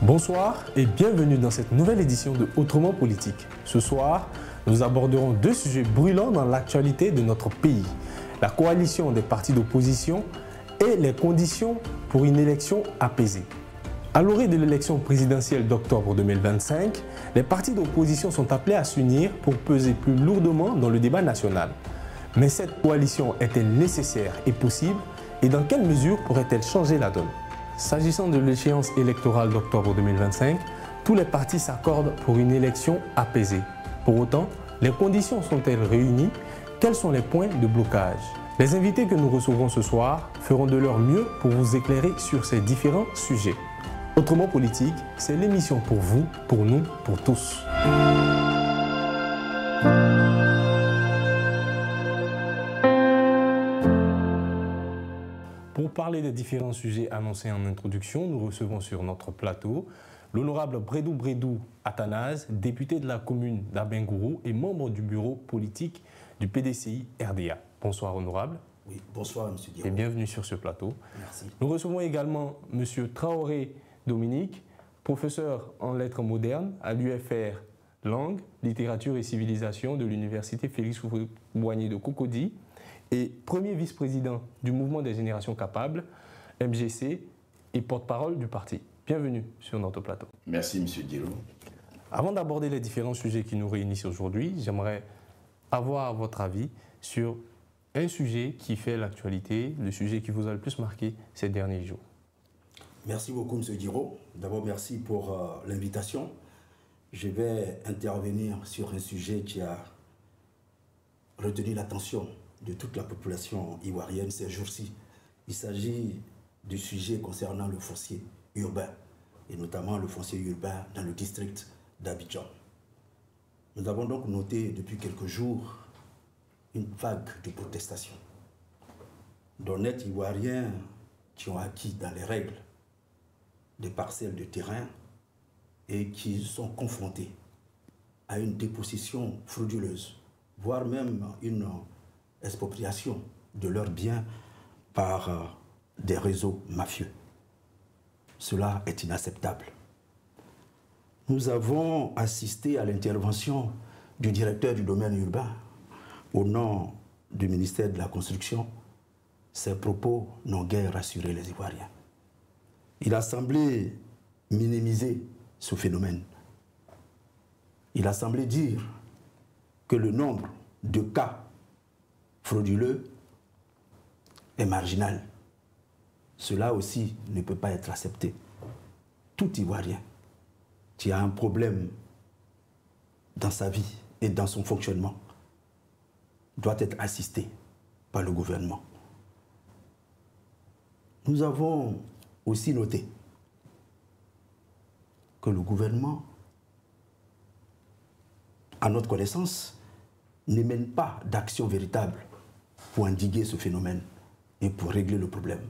Bonsoir et bienvenue dans cette nouvelle édition de Autrement Politique. Ce soir, nous aborderons deux sujets brûlants dans l'actualité de notre pays. La coalition des partis d'opposition et les conditions pour une élection apaisée. À l'orée de l'élection présidentielle d'octobre 2025, les partis d'opposition sont appelés à s'unir pour peser plus lourdement dans le débat national. Mais cette coalition est-elle nécessaire et possible? Et dans quelle mesure pourrait-elle changer la donne? S'agissant de l'échéance électorale d'octobre 2025, tous les partis s'accordent pour une élection apaisée. Pour autant, les conditions sont-elles réunies? Quels sont les points de blocage? Les invités que nous recevrons ce soir feront de leur mieux pour vous éclairer sur ces différents sujets. Autrement Politique, c'est l'émission pour vous, pour nous, pour tous. Pour parler des différents sujets annoncés en introduction, nous recevons sur notre plateau l'honorable Bredou Athanase, député de la commune d'Abengourou et membre du bureau politique du PDCI RDA. Bonsoir honorable. Oui, bonsoir M. Guillaume. Et bienvenue sur ce plateau. Merci. Nous recevons également M. Traoré Dominique, professeur en lettres modernes à l'UFR Langue, Littérature et Civilisation de l'Université Félix Houphouët-Boigny de Cocody et premier vice-président du Mouvement des Générations Capables, MGC, et porte-parole du parti. Bienvenue sur notre plateau. Merci M. Guillaume. Avant d'aborder les différents sujets qui nous réunissent aujourd'hui, j'aimerais avoir votre avis sur un sujet qui fait l'actualité, le sujet qui vous a le plus marqué ces derniers jours. Merci beaucoup, M. Giraud. D'abord, merci pour l'invitation. Je vais intervenir sur un sujet qui a retenu l'attention de toute la population ivoirienne ces jours-ci. Il s'agit du sujet concernant le foncier urbain, et notamment le foncier urbain dans le district d'Abidjan. Nous avons donc noté depuis quelques jours une vague de protestations d'honnêtes Ivoiriens qui ont acquis dans les règles des parcelles de terrain et qui sont confrontés à une dépossession frauduleuse, voire même une expropriation de leurs biens par des réseaux mafieux. Cela est inacceptable. Nous avons assisté à l'intervention du directeur du domaine urbain au nom du ministère de la Construction. Ces propos n'ont guère rassuré les Ivoiriens. Il a semblé minimiser ce phénomène. Il a semblé dire que le nombre de cas frauduleux est marginal. Cela aussi ne peut pas être accepté. Tout Ivoirien qui a un problème dans sa vie et dans son fonctionnement doit être assisté par le gouvernement. Nous avons aussi noté que le gouvernement, à notre connaissance, ne mène pas d'action véritable pour endiguer ce phénomène et pour régler le problème.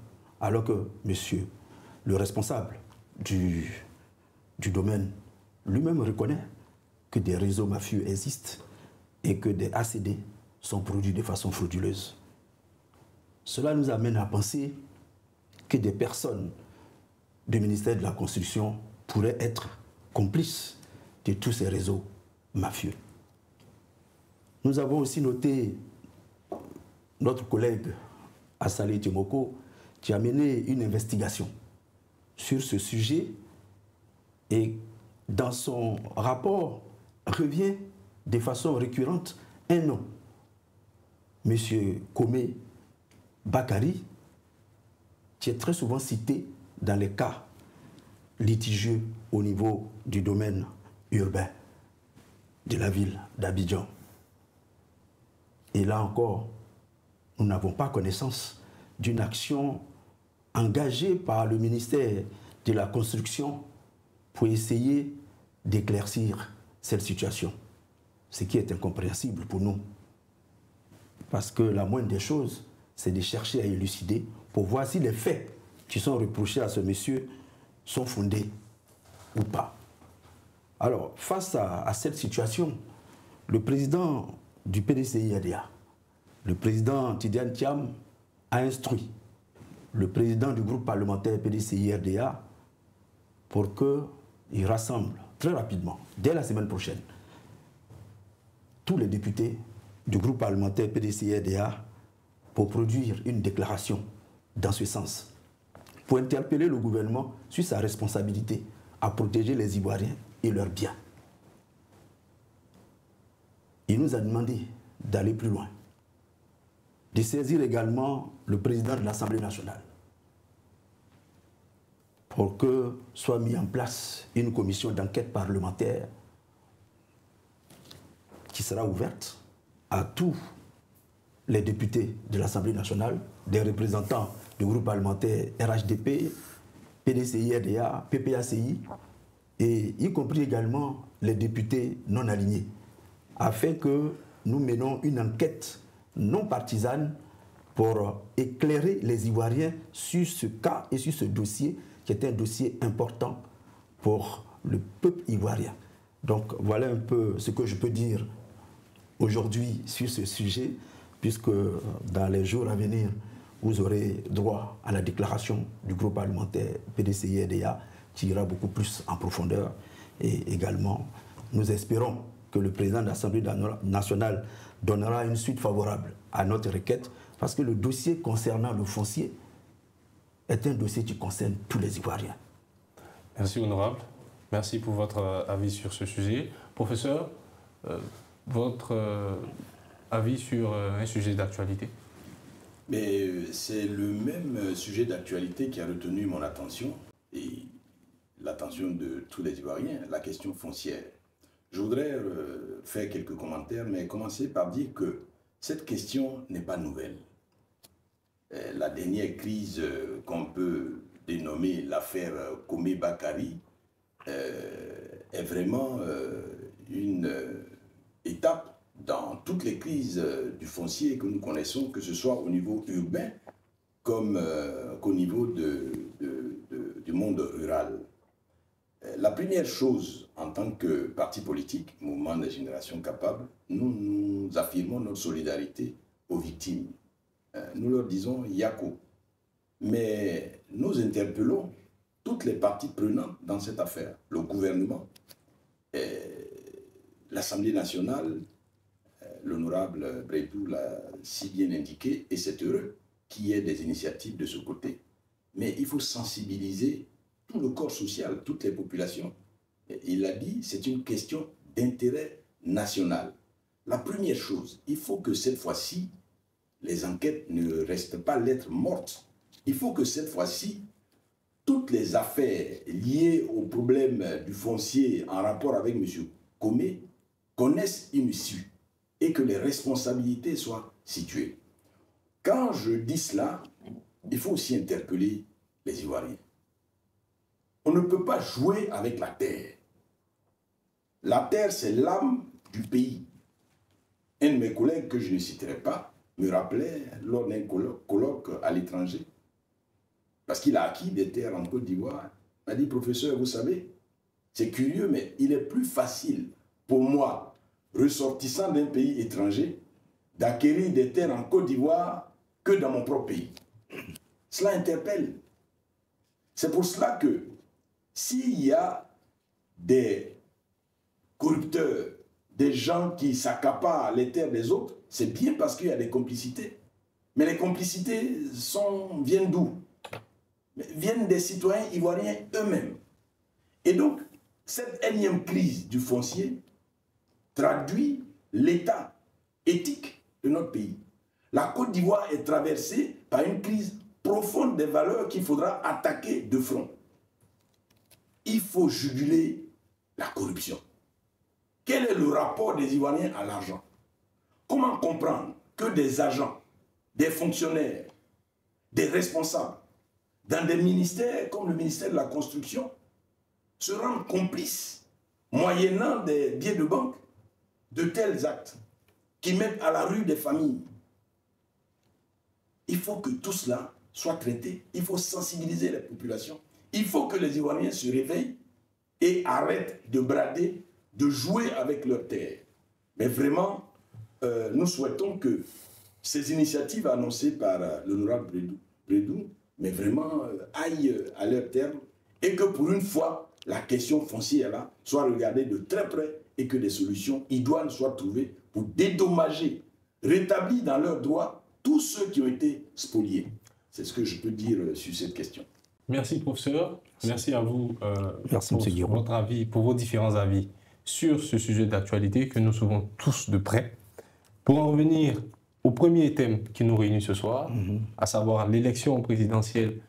Alors que monsieur le responsable du domaine lui-même reconnaît que des réseaux mafieux existent et que des ACD sont produits de façon frauduleuse. Cela nous amène à penser que des personnes du ministère de la Construction pourraient être complices de tous ces réseaux mafieux. Nous avons aussi noté notre collègue Assalé Timoko qui a mené une investigation sur ce sujet et dans son rapport revient de façon récurrente un nom, M. Komé Bakari, qui est très souvent cité dans les cas litigieux au niveau du domaine urbain de la ville d'Abidjan. Et là encore, nous n'avons pas connaissance d'une action engagée par le ministère de la Construction pour essayer d'éclaircir cette situation. Ce qui est incompréhensible pour nous. Parce que la moindre des choses, c'est de chercher à élucider pour voir si les faits qui sont reprochés à ce monsieur sont fondés ou pas. Alors, face à cette situation, le président du PDCI RDA, le président Tidiane Thiam, a instruit le président du groupe parlementaire PDCI RDA pour qu'il rassemble très rapidement, dès la semaine prochaine, tous les députés du groupe parlementaire PDCI-RDA pour produire une déclaration dans ce sens, pour interpeller le gouvernement sur sa responsabilité à protéger les Ivoiriens et leurs biens. Il nous a demandé d'aller plus loin, de saisir également le président de l'Assemblée nationale pour que soit mise en place une commission d'enquête parlementaire qui sera ouverte à tous les députés de l'Assemblée nationale, des représentants du groupe parlementaire RHDP, PDCI-RDA, PPACI, et y compris également les députés non alignés, afin que nous menons une enquête non partisane pour éclairer les Ivoiriens sur ce cas et sur ce dossier, qui est un dossier important pour le peuple ivoirien. Donc voilà un peu ce que je peux dire aujourd'hui sur ce sujet, puisque dans les jours à venir, vous aurez droit à la déclaration du groupe parlementaire PDCI-RDA qui ira beaucoup plus en profondeur. Et également, nous espérons que le président de l'Assemblée nationale donnera une suite favorable à notre requête, parce que le dossier concernant le foncier est un dossier qui concerne tous les Ivoiriens. Merci, honorable. Merci pour votre avis sur ce sujet. Professeur, votre avis sur un sujet d'actualité? Mais c'est le même sujet d'actualité qui a retenu mon attention et l'attention de tous les Ivoiriens, la question foncière. Je voudrais faire quelques commentaires, mais commencer par dire que cette question n'est pas nouvelle. La dernière crise qu'on peut dénommer l'affaire Komé Bakary est vraiment une étape dans toutes les crises du foncier que nous connaissons, que ce soit au niveau urbain comme qu'au niveau du monde rural. La première chose, en tant que parti politique, Mouvement des Générations Capables, nous affirmons notre solidarité aux victimes. Nous leur disons Yako. Mais nous interpellons toutes les parties prenantes dans cette affaire. Le gouvernement, l'Assemblée nationale, l'honorable Breidou l'a si bien indiqué, et c'est heureux qu'il y ait des initiatives de ce côté. Mais il faut sensibiliser tout le corps social, toutes les populations. Il l'a dit, c'est une question d'intérêt national. La première chose, il faut que cette fois-ci, les enquêtes ne restent pas lettres mortes. Il faut que cette fois-ci, toutes les affaires liées au problème du foncier en rapport avec M. Komé connaissent une issue et que les responsabilités soient situées. Quand je dis cela, il faut aussi interpeller les Ivoiriens. On ne peut pas jouer avec la terre. La terre, c'est l'âme du pays. Un de mes collègues, que je ne citerai pas, me rappelait lors d'un colloque à l'étranger, parce qu'il a acquis des terres en Côte d'Ivoire. Il m'a dit, professeur, vous savez, c'est curieux, mais il est plus facile pour moi, ressortissant d'un pays étranger, d'acquérir des terres en Côte d'Ivoire que dans mon propre pays. Cela interpelle. C'est pour cela que s'il y a des corrupteurs, des gens qui s'accaparent les terres des autres, c'est bien parce qu'il y a des complicités. Mais les complicités viennent d'où? Viennent des citoyens ivoiriens eux-mêmes. Et donc, cette énième crise du foncier traduit l'état éthique de notre pays. La Côte d'Ivoire est traversée par une crise profonde des valeurs qu'il faudra attaquer de front. Il faut juguler la corruption. Quel est le rapport des Ivoiriens à l'argent? Comment comprendre que des agents, des fonctionnaires, des responsables, dans des ministères comme le ministère de la Construction, se rendent complices, moyennant des billets de banque, de tels actes qui mettent à la rue des familles? Il faut que tout cela soit traité. Il faut sensibiliser les populations. Il faut que les Ivoiriens se réveillent et arrêtent de brader, de jouer avec leurs terres. Mais vraiment, nous souhaitons que ces initiatives annoncées par l'honorable Breidou, mais vraiment aillent à leur terme et que pour une fois, la question foncière là soit regardée de très près et que des solutions idoines soient trouvées pour dédommager, rétablir dans leurs droits tous ceux qui ont été spoliés. C'est ce que je peux dire sur cette question. Merci, professeur. Merci à vous Merci, pour votre avis, pour vos différents avis sur ce sujet d'actualité que nous suivons tous de près. Pour en revenir au premier thème qui nous réunit ce soir, à savoir l'élection présidentielle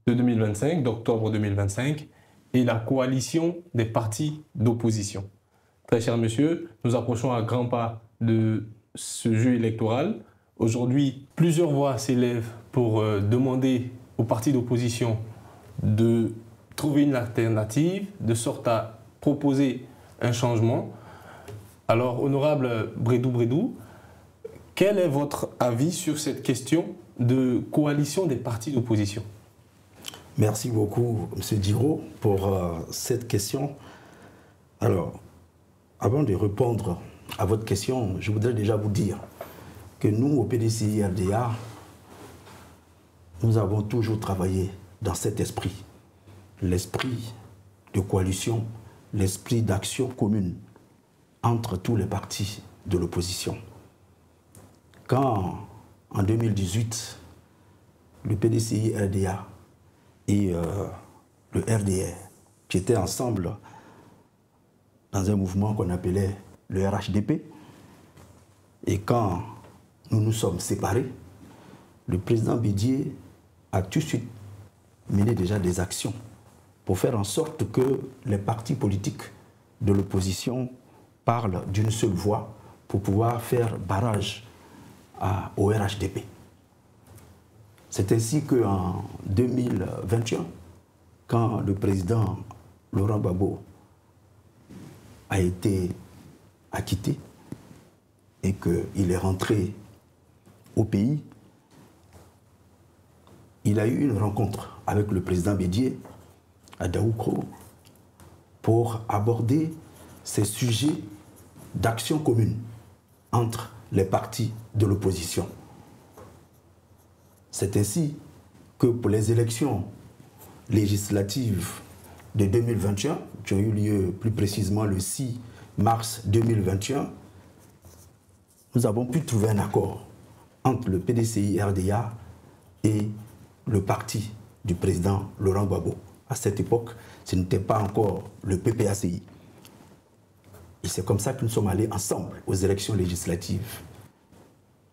de 2025, d'octobre 2025, et la coalition des partis d'opposition. Très cher monsieur, nous approchons à grands pas de ce jeu électoral. Aujourd'hui, plusieurs voix s'élèvent pour demander aux partis d'opposition de trouver une alternative, de sorte à proposer un changement. Alors, honorable Bredou, quel est votre avis sur cette question de coalition des partis d'opposition? Merci beaucoup, M. Diro, pour cette question. Alors, avant de répondre à votre question, je voudrais déjà vous dire que nous, au PDCI-RDA, nous avons toujours travaillé dans cet esprit, l'esprit de coalition, l'esprit d'action commune entre tous les partis de l'opposition. Quand, en 2018, le PDCI-RDA et le RDR, qui étaient ensemble dans un mouvement qu'on appelait le RHDP, et quand nous nous sommes séparés, le président Bédié a tout de suite mené déjà des actions pour faire en sorte que les partis politiques de l'opposition parlent d'une seule voix pour pouvoir faire barrage au RHDP. C'est ainsi qu'en 2021, quand le président Laurent Gbagbo a été acquitté et qu'il est rentré au pays, il a eu une rencontre avec le président Bédié à Daoukro pour aborder ces sujets d'action commune entre les partis de l'opposition. C'est ainsi que pour les élections législatives de 2021, qui ont eu lieu plus précisément le 6 mars 2021, nous avons pu trouver un accord entre le PDCI-RDA et le parti du président Laurent Gbagbo. À cette époque, ce n'était pas encore le PPACI. Et c'est comme ça que nous sommes allés ensemble aux élections législatives.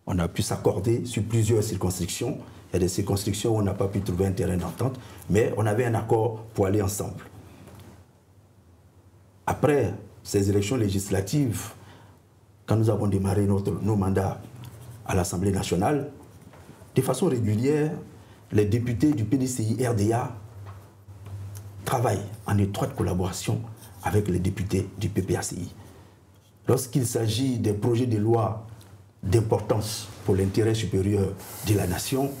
On a pu s'accorder sur plusieurs circonscriptions. Il y a des circonscriptions où on n'a pas pu trouver un terrain d'entente, mais on avait un accord pour aller ensemble. Après ces élections législatives, quand nous avons démarré nos mandats à l'Assemblée nationale, de façon régulière, les députés du PDCI-RDA travaillent en étroite collaboration avec les députés du PPACI. Lorsqu'il s'agit des projets de loi d'importance pour l'intérêt supérieur de la nation,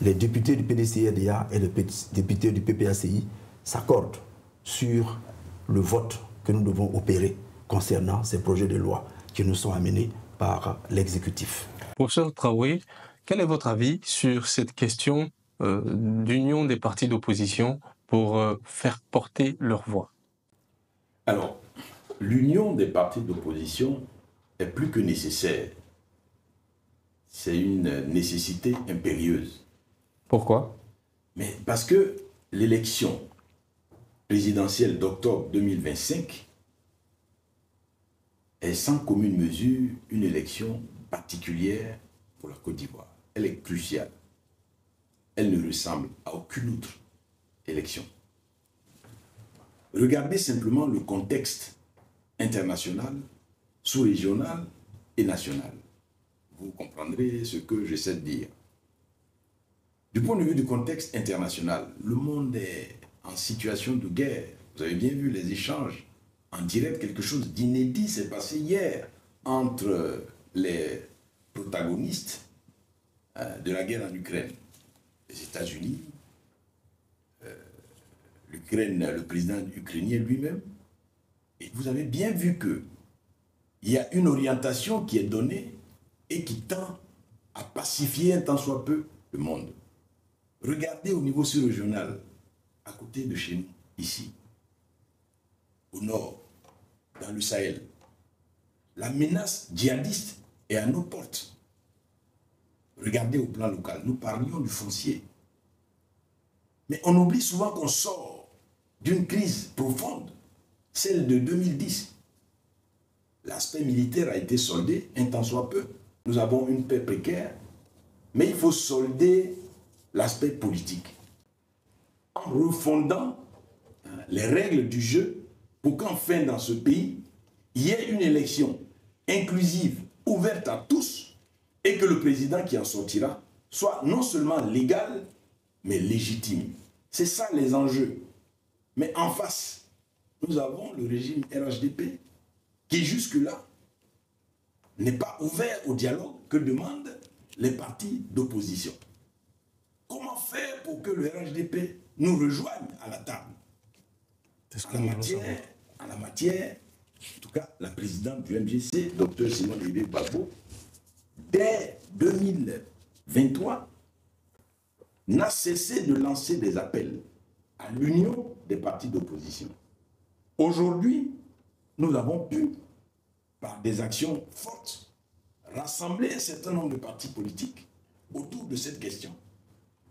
les députés du PDCI-RDA et les députés du PPACI s'accordent sur le vote que nous devons opérer concernant ces projets de loi qui nous sont amenés par l'exécutif. Professeur Traoré, quel est votre avis sur cette question d'union des partis d'opposition pour faire porter leur voix? Alors, l'union des partis d'opposition est plus que nécessaire. C'est une nécessité impérieuse. Pourquoi? Mais parce que l'élection présidentielle d'octobre 2025 est sans commune mesure une élection particulière pour la Côte d'Ivoire. Elle est cruciale. Elle ne ressemble à aucune autre élection. Regardez simplement le contexte international, sous-régional et national. Vous comprendrez ce que j'essaie de dire. Du point de vue du contexte international, le monde est en situation de guerre. Vous avez bien vu les échanges en direct, quelque chose d'inédit s'est passé hier entre les protagonistes de la guerre en Ukraine. Les États-Unis, l'Ukraine, le président ukrainien lui-même. Et vous avez bien vu qu'il y a une orientation qui est donnée et qui tend à pacifier un tant soit peu le monde. Regardez au niveau sous-régional, à côté de chez nous, ici, au nord, dans le Sahel. La menace djihadiste est à nos portes. Regardez au plan local, nous parlions du foncier. Mais on oublie souvent qu'on sort d'une crise profonde, celle de 2010. L'aspect militaire a été soldé, un tant soit peu. Nous avons une paix précaire, mais il faut solder l'aspect politique en refondant les règles du jeu pour qu'enfin dans ce pays, il y ait une élection inclusive, ouverte à tous, et que le président qui en sortira soit non seulement légal, mais légitime. C'est ça les enjeux. Mais en face, nous avons le régime RHDP qui jusque-là n'est pas ouvert au dialogue que demandent les partis d'opposition. Comment faire pour que le RHDP nous rejoigne à la table? En la matière, en tout cas, la présidente du MJC, Dr Simone Ibe Gbagbo, dès 2023, n'a cessé de lancer des appels à l'union des partis d'opposition. Aujourd'hui, nous avons pu, par des actions fortes, rassembler un certain nombre de partis politiques autour de cette question.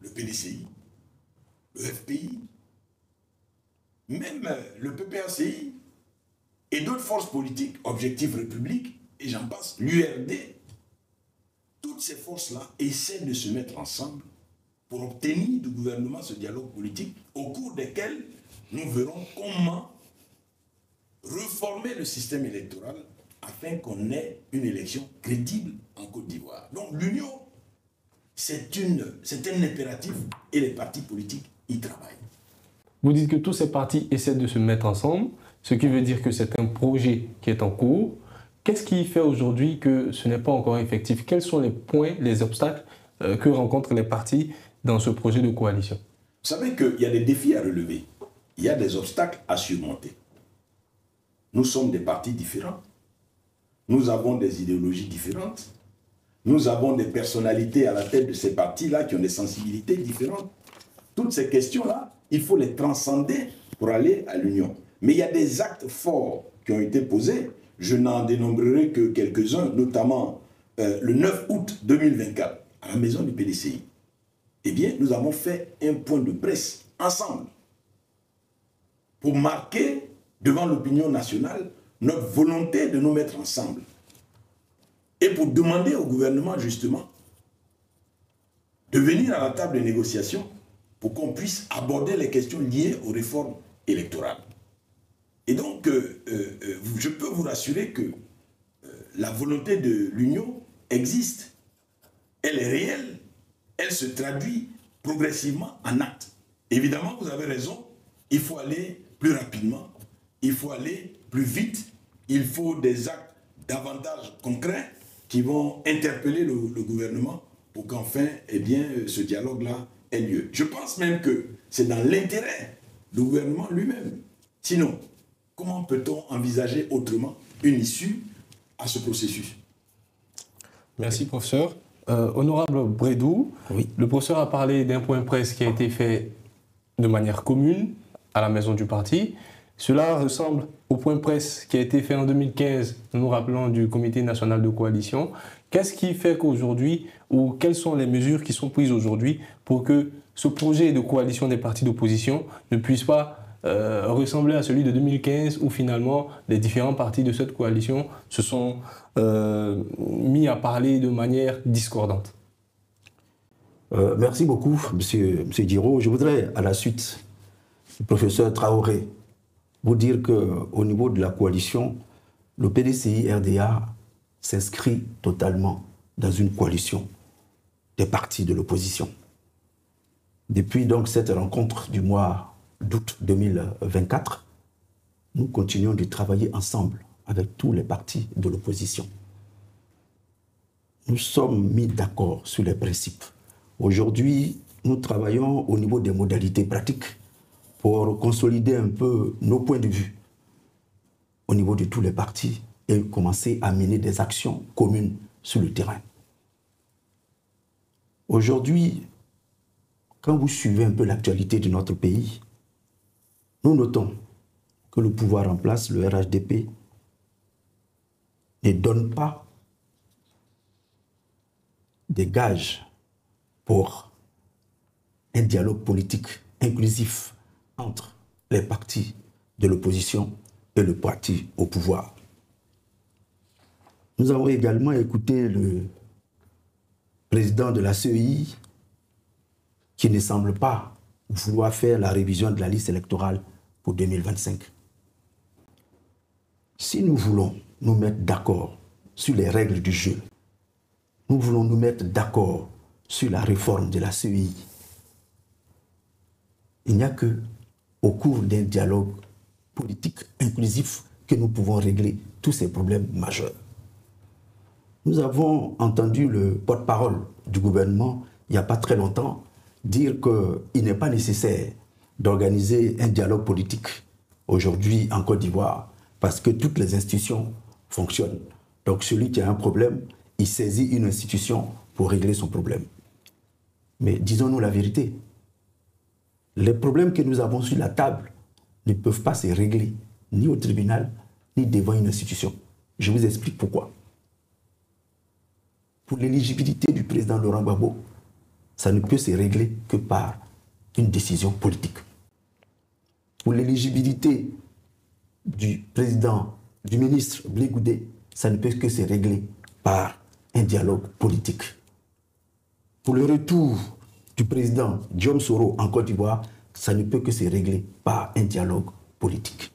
Le PDCI, le FPI, même le PPACI et d'autres forces politiques, Objectif République, et j'en passe, l'URD, toutes ces forces-là essaient de se mettre ensemble pour obtenir du gouvernement ce dialogue politique au cours desquels nous verrons comment reformer le système électoral afin qu'on ait une élection crédible en Côte d'Ivoire. Donc l'union, c'est un impératif et les partis politiques y travaillent. Vous dites que tous ces partis essaient de se mettre ensemble, ce qui veut dire que c'est un projet qui est en cours. Qu'est-ce qui fait aujourd'hui que ce n'est pas encore effectif? Quels sont les points, les obstacles que rencontrent les partis dans ce projet de coalition? Vous savez qu'il y a des défis à relever. Il y a des obstacles à surmonter. Nous sommes des partis différents. Nous avons des idéologies différentes. Nous avons des personnalités à la tête de ces partis-là qui ont des sensibilités différentes. Toutes ces questions-là, il faut les transcender pour aller à l'union. Mais il y a des actes forts qui ont été posés. Je n'en dénombrerai que quelques-uns, notamment le 9 août 2024, à la maison du PDCI. Eh bien, nous avons fait un point de presse ensemble pour marquer devant l'opinion nationale notre volonté de nous mettre ensemble et pour demander au gouvernement, justement, de venir à la table de négociation pour qu'on puisse aborder les questions liées aux réformes électorales. Et donc, je peux vous rassurer que la volonté de l'Union existe. Elle est réelle. Elle se traduit progressivement en actes. Évidemment, vous avez raison, il faut aller plus rapidement, il faut aller plus vite, il faut des actes davantage concrets qui vont interpeller le gouvernement pour qu'enfin, eh bien, ce dialogue-là ait lieu. Je pense même que c'est dans l'intérêt du gouvernement lui-même. Sinon, comment peut-on envisager autrement une issue à ce processus? Merci, professeur. Honorable Bredoux, oui. Le professeur a parlé d'un point presse qui a été fait de manière commune à la maison du parti. Cela ressemble au point presse qui a été fait en 2015, nous rappelant du Comité national de coalition. Qu'est-ce qui fait qu'aujourd'hui, ou quelles sont les mesures qui sont prises aujourd'hui pour que ce projet de coalition des partis d'opposition ne puisse pas ressembler à celui de 2015 où finalement les différents partis de cette coalition se sont mis à parler de manière discordante? Merci beaucoup, monsieur Diro. Je voudrais, à la suite du professeur Traoré, vous dire qu'au niveau de la coalition, le PDCI-RDA s'inscrit totalement dans une coalition des partis de l'opposition. Depuis donc cette rencontre du mois d'août 2024, nous continuons de travailler ensemble avec tous les partis de l'opposition. Nous sommes mis d'accord sur les principes. Aujourd'hui, nous travaillons au niveau des modalités pratiques pour consolider un peu nos points de vue au niveau de tous les partis et commencer à mener des actions communes sur le terrain. Aujourd'hui, quand vous suivez un peu l'actualité de notre pays, Nous notons que le pouvoir en place, le RHDP, ne donne pas des gages pour un dialogue politique inclusif entre les partis de l'opposition et le parti au pouvoir. Nous avons également écouté le président de la CEI qui ne semble pas vouloir faire la révision de la liste électorale pour 2025. Si nous voulons nous mettre d'accord sur les règles du jeu, nous voulons nous mettre d'accord sur la réforme de la CEI, il n'y a que au cours d'un dialogue politique inclusif que nous pouvons régler tous ces problèmes majeurs. Nous avons entendu le porte-parole du gouvernement, il n'y a pas très longtemps, dire qu'il n'est pas nécessaire d'organiser un dialogue politique aujourd'hui en Côte d'Ivoire parce que toutes les institutions fonctionnent. Donc celui qui a un problème, il saisit une institution pour régler son problème. Mais disons-nous la vérité, les problèmes que nous avons sur la table ne peuvent pas se régler ni au tribunal, ni devant une institution. Je vous explique pourquoi. Pour l'éligibilité du président Laurent Gbagbo, ça ne peut se régler que par une décision politique. Pour l'éligibilité du ministre Blé Goudé, ça ne peut que se régler par un dialogue politique. Pour le retour du président Guillaume Soro en Côte d'Ivoire, ça ne peut que se régler par un dialogue politique.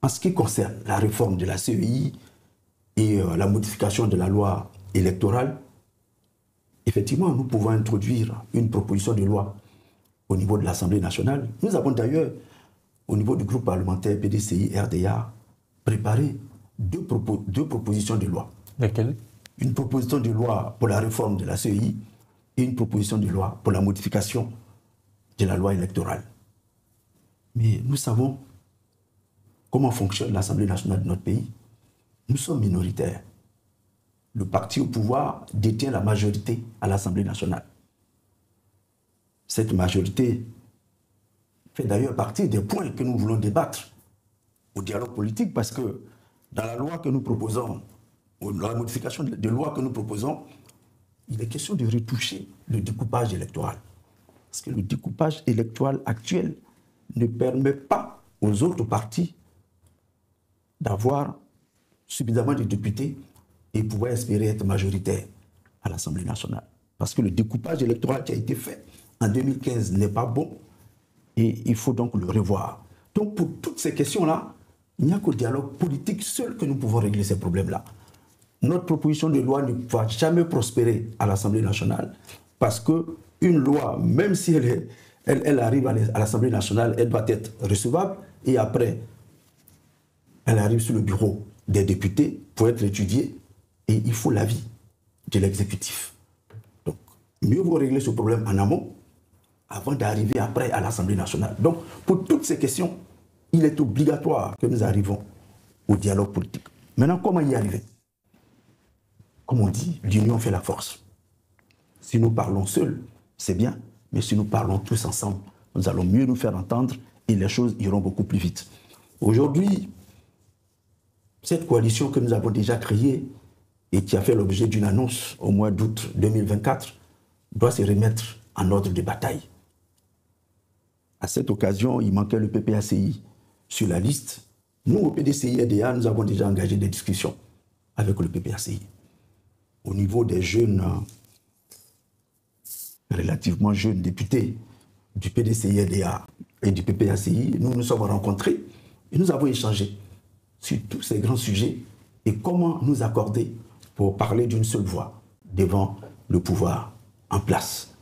En ce qui concerne la réforme de la CEI et la modification de la loi électorale, effectivement, nous pouvons introduire une proposition de loi au niveau de l'Assemblée nationale. Nous avons d'ailleurs, au niveau du groupe parlementaire PDCI-RDA, préparé deux propositions de loi. Lesquelles? Une proposition de loi pour la réforme de la CEI et une proposition de loi pour la modification de la loi électorale. Mais nous savons comment fonctionne l'Assemblée nationale de notre pays. Nous sommes minoritaires. Le parti au pouvoir détient la majorité à l'Assemblée nationale. Cette majorité fait d'ailleurs partie des points que nous voulons débattre au dialogue politique parce que dans la loi que nous proposons, ou dans la modification de loi que nous proposons, il est question de retoucher le découpage électoral. Parce que le découpage électoral actuel ne permet pas aux autres partis d'avoir suffisamment de députés et pouvoir espérer être majoritaire à l'Assemblée nationale. Parce que le découpage électoral qui a été fait en 2015 n'est pas bon et il faut donc le revoir. Donc pour toutes ces questions-là, il n'y a qu'au dialogue politique seul que nous pouvons régler ces problèmes-là. Notre proposition de loi ne va jamais prospérer à l'Assemblée nationale parce qu'une loi, même si elle arrive à l'Assemblée nationale, elle doit être recevable et après, elle arrive sur le bureau des députés pour être étudiée et il faut l'avis de l'exécutif. Donc, mieux vaut régler ce problème en amont avant d'arriver après à l'Assemblée nationale. Donc, pour toutes ces questions, il est obligatoire que nous arrivons au dialogue politique. Maintenant, comment y arriver? Comme on dit, l'union fait la force. Si nous parlons seuls, c'est bien, mais si nous parlons tous ensemble, nous allons mieux nous faire entendre et les choses iront beaucoup plus vite. Aujourd'hui, cette coalition que nous avons déjà créée et qui a fait l'objet d'une annonce au mois d'août 2024 doit se remettre en ordre de bataille. À cette occasion, il manquait le PPACI sur la liste. Nous, au PDCI-RDA, nous avons déjà engagé des discussions avec le PPACI. Au niveau des jeunes, relativement jeunes députés du PDCI-RDA et du PPACI, nous nous sommes rencontrés et nous avons échangé sur tous ces grands sujets et comment nous accorder pour parler d'une seule voix devant le pouvoir en place.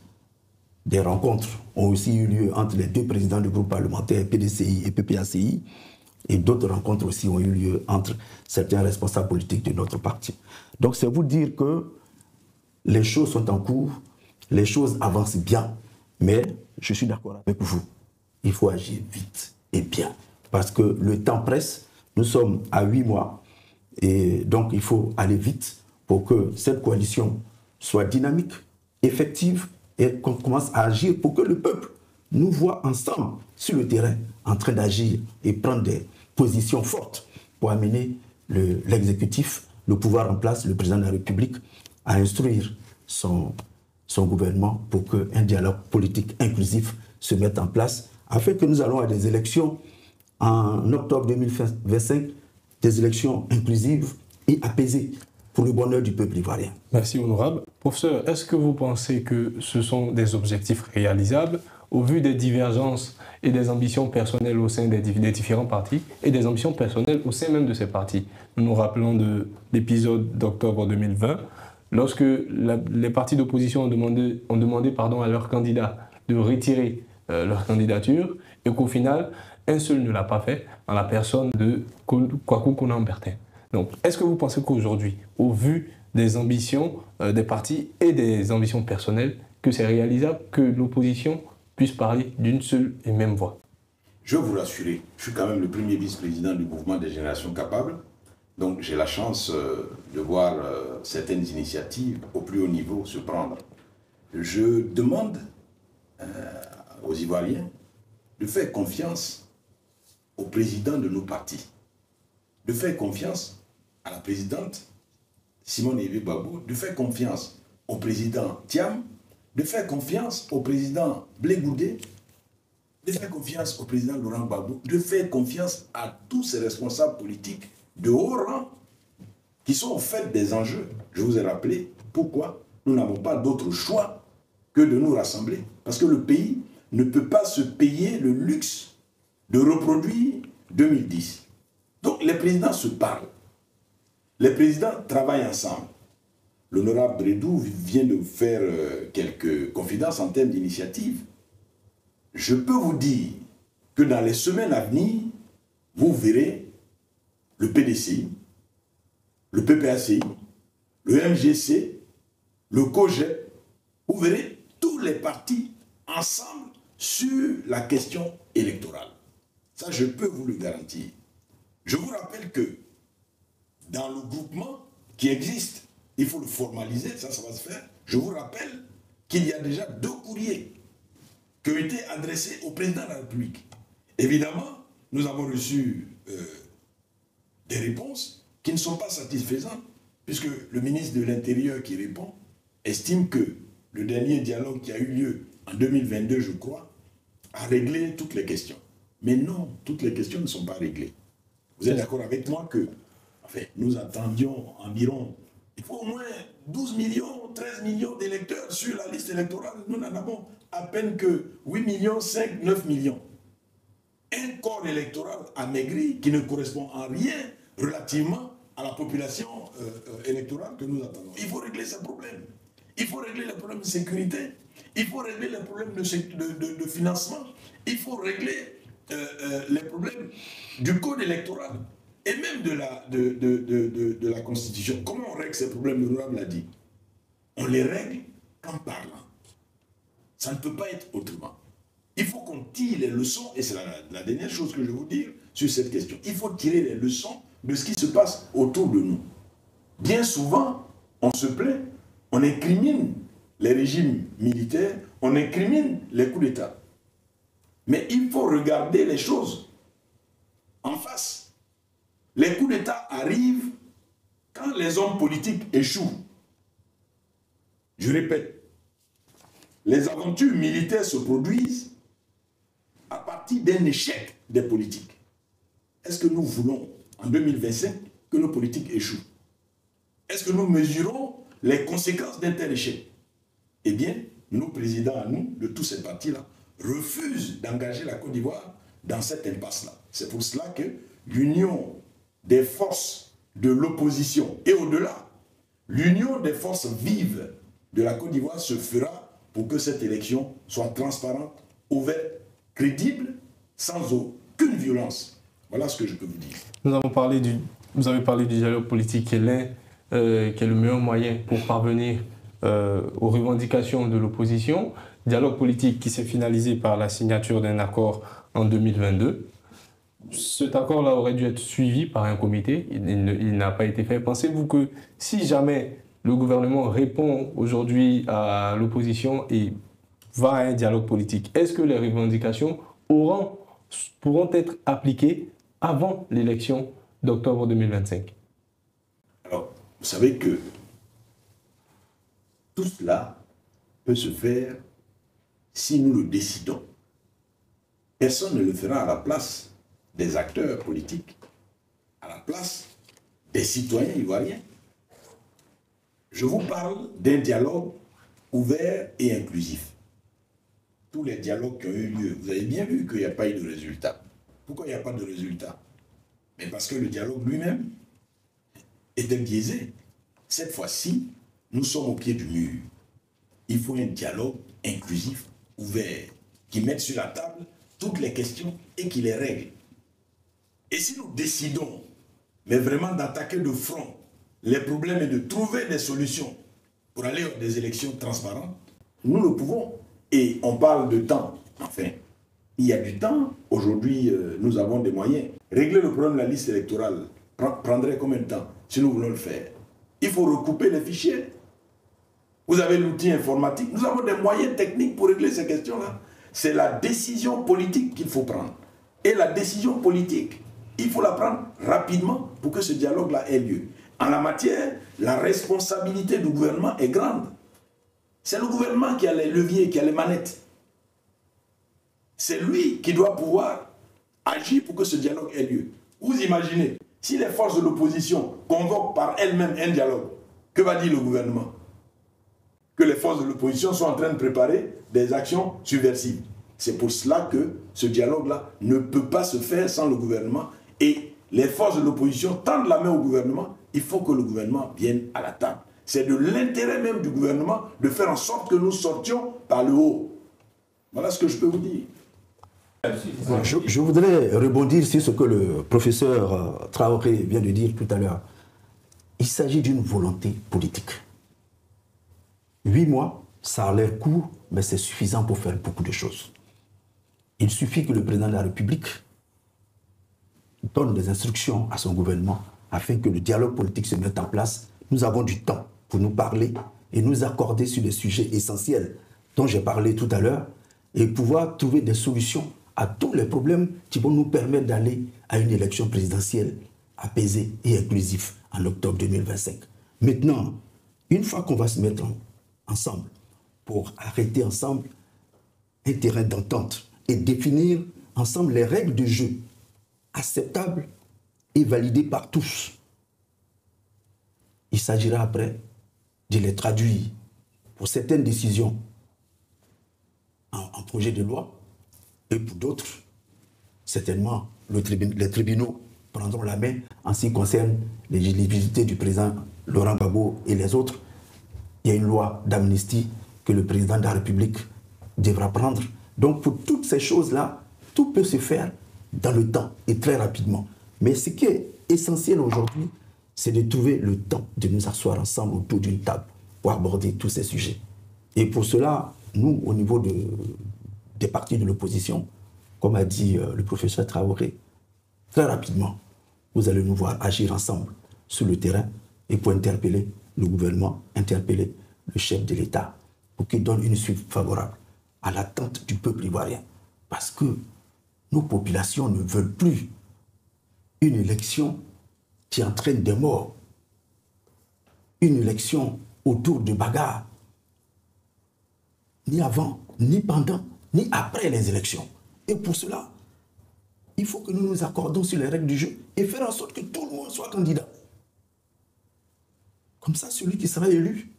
Des rencontres ont aussi eu lieu entre les deux présidents du groupe parlementaire PDCI et PPACI et d'autres rencontres aussi ont eu lieu entre certains responsables politiques de notre parti. Donc c'est vous dire que les choses sont en cours, les choses avancent bien, mais je suis d'accord avec vous. Il faut agir vite et bien parce que le temps presse. Nous sommes à 8 mois et donc il faut aller vite pour que cette coalition soit dynamique, effective et qu'on commence à agir pour que le peuple nous voit ensemble sur le terrain en train d'agir et prendre des positions fortes pour amener l'exécutif, le pouvoir en place, le président de la République, à instruire son gouvernement pour qu'un dialogue politique inclusif se mette en place, afin que nous allons à des élections en octobre 2025, des élections inclusives et apaisées pour le bonheur du peuple ivoirien. Merci, honorable. Professeur, est-ce que vous pensez que ce sont des objectifs réalisables au vu des divergences et des ambitions personnelles au sein des différents partis et des ambitions personnelles au sein même de ces partis? Nous nous rappelons de l'épisode d'octobre 2020, lorsque les partis d'opposition ont demandé à leurs candidats de retirer leur candidature et qu'au final, un seul ne l'a pas fait, en la personne de Kwaku Konan-Bertin. Donc, est-ce que vous pensez qu'aujourd'hui, au vu des ambitions des partis et des ambitions personnelles, que c'est réalisable que l'opposition puisse parler d'une seule et même voix? Je vais vous rassurer, je suis quand même le premier vice-président du mouvement des générations capables, donc j'ai la chance de voir certaines initiatives au plus haut niveau se prendre. Je demande aux Ivoiriens de faire confiance au président de nos partis, de faire confiance à la présidente Simone Evé Babou, de faire confiance au président Thiam, de faire confiance au président Blé Goudé, de faire confiance au président Laurent Gbagbo, de faire confiance à tous ces responsables politiques de haut rang qui sont au fait des enjeux. Je vous ai rappelé pourquoi nous n'avons pas d'autre choix que de nous rassembler. Parce que le pays ne peut pas se payer le luxe de reproduire 2010. Donc les présidents se parlent. Les présidents travaillent ensemble. L'honorable Bredou vient de faire quelques confidences en termes d'initiative. Je peux vous dire que dans les semaines à venir, vous verrez le PDCI, le PPACI, le MGC, le COGEP, vous verrez tous les partis ensemble sur la question électorale. Ça, je peux vous le garantir. Je vous rappelle que dans le groupement qui existe, il faut le formaliser, ça va se faire. Je vous rappelle qu'il y a déjà 2 courriers qui ont été adressés au président de la République. Évidemment, nous avons reçu des réponses qui ne sont pas satisfaisantes, puisque le ministre de l'Intérieur qui répond estime que le dernier dialogue qui a eu lieu en 2022, je crois, a réglé toutes les questions. Mais non, toutes les questions ne sont pas réglées. Vous êtes d'accord avec moi que nous attendions environ, il faut au moins 12 millions, 13 millions d'électeurs sur la liste électorale. Nous n'en avons à peine que 8 millions, 5, 9 millions. Un corps électoral amaigri qui ne correspond en rien relativement à la population électorale que nous attendons. Il faut régler ce problème. Il faut régler les problèmes de sécurité. Il faut régler les problèmes de financement. Il faut régler les problèmes du code électoral et même de la Constitution. Comment on règle ces problèmes? L'honorable l'a dit. On les règle en parlant. Ça ne peut pas être autrement. Il faut qu'on tire les leçons, et c'est la dernière chose que je vais vous dire sur cette question. Il faut tirer les leçons de ce qui se passe autour de nous. Bien souvent, on se plaint, on incrimine les régimes militaires, on incrimine les coups d'État. Mais il faut regarder les choses en face. Les coups d'État arrivent quand les hommes politiques échouent. Je répète, les aventures militaires se produisent à partir d'un échec des politiques. Est-ce que nous voulons, en 2025, que nos politiques échouent? Est-ce que nous mesurons les conséquences d'un tel échec? Eh bien, nos présidents à nous, de tous ces partis-là, refusent d'engager la Côte d'Ivoire dans cette impasse-là. C'est pour cela que l'union des forces de l'opposition et au-delà, l'union des forces vives de la Côte d'Ivoire se fera pour que cette élection soit transparente, ouverte, crédible, sans aucune violence. Voilà ce que je peux vous dire. Vous avez parlé du dialogue politique qui est le meilleur moyen pour parvenir aux revendications de l'opposition. Dialogue politique qui s'est finalisé par la signature d'un accord en 2022. Cet accord-là aurait dû être suivi par un comité. Il n'a pas été fait. Pensez-vous que si jamais le gouvernement répond aujourd'hui à l'opposition et va à un dialogue politique, est-ce que les revendications auront pourront être appliquées avant l'élection d'octobre 2025? Alors, vous savez que tout cela peut se faire si nous le décidons. Personne ne le fera à la place des acteurs politiques, à la place des citoyens ivoiriens. Je vous parle d'un dialogue ouvert et inclusif. Tous les dialogues qui ont eu lieu, vous avez bien vu qu'il n'y a pas eu de résultat. Pourquoi il n'y a pas de résultat? Mais parce que le dialogue lui-même était biaisé. Cette fois-ci, nous sommes au pied du mur. Il faut un dialogue inclusif, ouvert, qui mette sur la table toutes les questions et qui les règle. Et si nous décidons, mais vraiment d'attaquer de front les problèmes et de trouver des solutions pour aller vers des élections transparentes, nous le pouvons. Et on parle de temps. Enfin, il y a du temps. Aujourd'hui, nous avons des moyens. Régler le problème de la liste électorale prendrait combien de temps si nous voulons le faire? Il faut recouper les fichiers. Vous avez l'outil informatique. Nous avons des moyens techniques pour régler ces questions-là. C'est la décision politique qu'il faut prendre. Et la décision politique, il faut la prendre rapidement pour que ce dialogue-là ait lieu. En la matière, la responsabilité du gouvernement est grande. C'est le gouvernement qui a les leviers, qui a les manettes. C'est lui qui doit pouvoir agir pour que ce dialogue ait lieu. Vous imaginez, si les forces de l'opposition convoquent par elles-mêmes un dialogue, que va dire le gouvernement? Que les forces de l'opposition sont en train de préparer des actions subversives. C'est pour cela que ce dialogue-là ne peut pas se faire sans le gouvernement. Et les forces de l'opposition tendent la main au gouvernement. Il faut que le gouvernement vienne à la table. C'est de l'intérêt même du gouvernement de faire en sorte que nous sortions par le haut. Voilà ce que je peux vous dire. Je voudrais rebondir sur ce que le professeur Traoré vient de dire tout à l'heure. Il s'agit d'une volonté politique. 8 mois, ça a l'air court, mais c'est suffisant pour faire beaucoup de choses. Il suffit que le président de la République donne des instructions à son gouvernement afin que le dialogue politique se mette en place. Nous avons du temps pour nous parler et nous accorder sur des sujets essentiels dont j'ai parlé tout à l'heure et pouvoir trouver des solutions à tous les problèmes qui vont nous permettre d'aller à une élection présidentielle apaisée et inclusive en octobre 2025. Maintenant, une fois qu'on va se mettre ensemble pour arrêter ensemble un terrain d'entente et définir ensemble les règles de jeu acceptables et validées par tous, il s'agira après de les traduire pour certaines décisions en projet de loi et pour d'autres, certainement, les tribunaux prendront la main en ce qui concerne l'éligibilité du président Laurent Gbagbo et les autres. Il y a une loi d'amnistie que le président de la République devra prendre. Donc pour toutes ces choses-là, tout peut se faire dans le temps et très rapidement. Mais ce qui est essentiel aujourd'hui, c'est de trouver le temps de nous asseoir ensemble autour d'une table pour aborder tous ces sujets. Et pour cela, nous, au niveau des partis de l'opposition, comme a dit le professeur Traoré, très rapidement, vous allez nous voir agir ensemble sur le terrain et pour interpeller le gouvernement, interpeller le chef de l'État pour qu'il donne une suite favorable à l'attente du peuple ivoirien. Parce que nos populations ne veulent plus une élection qui entraîne des morts, une élection autour de bagarres, ni avant, ni pendant, ni après les élections. Et pour cela, il faut que nous nous accordons sur les règles du jeu et faire en sorte que tout le monde soit candidat. Comme ça, celui qui sera élu,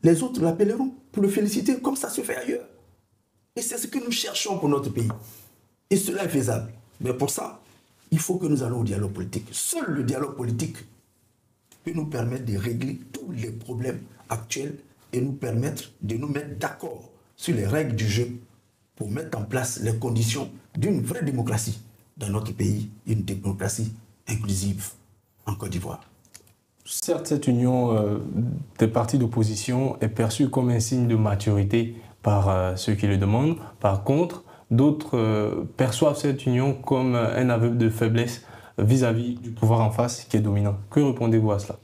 les autres l'appelleront pour le féliciter comme ça se fait ailleurs. Et c'est ce que nous cherchons pour notre pays. Et cela est faisable. Mais pour ça, il faut que nous allons au dialogue politique. Seul le dialogue politique peut nous permettre de régler tous les problèmes actuels et nous permettre de nous mettre d'accord sur les règles du jeu pour mettre en place les conditions d'une vraie démocratie dans notre pays, une démocratie inclusive en Côte d'Ivoire. Certes, cette union des partis d'opposition est perçue comme un signe de maturité par ceux qui le demandent. Par contre, d'autres perçoivent cette union comme un aveu de faiblesse vis-à-vis du pouvoir en face qui est dominant. Que répondez-vous à cela?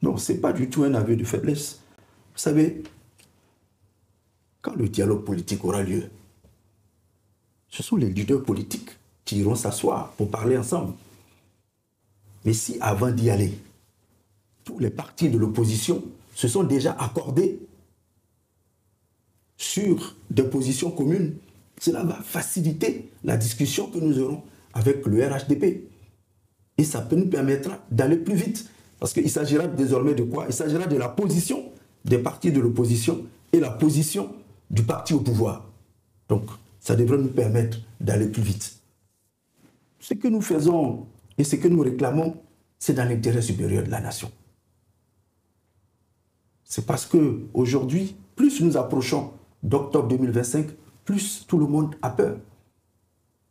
Non, ce n'est pas du tout un aveu de faiblesse. Vous savez, quand le dialogue politique aura lieu, ce sont les leaders politiques qui iront s'asseoir pour parler ensemble. Mais si avant d'y aller, tous les partis de l'opposition se sont déjà accordés sur des positions communes, cela va faciliter la discussion que nous aurons avec le RHDP. Et ça peut nous permettre d'aller plus vite. Parce qu'il s'agira désormais de quoi? Il s'agira de la position des partis de l'opposition et la position du parti au pouvoir. Donc, ça devrait nous permettre d'aller plus vite. Ce que nous faisons et ce que nous réclamons, c'est dans l'intérêt supérieur de la nation. C'est parce qu'aujourd'hui, plus nous approchons d'octobre 2025, plus tout le monde a peur.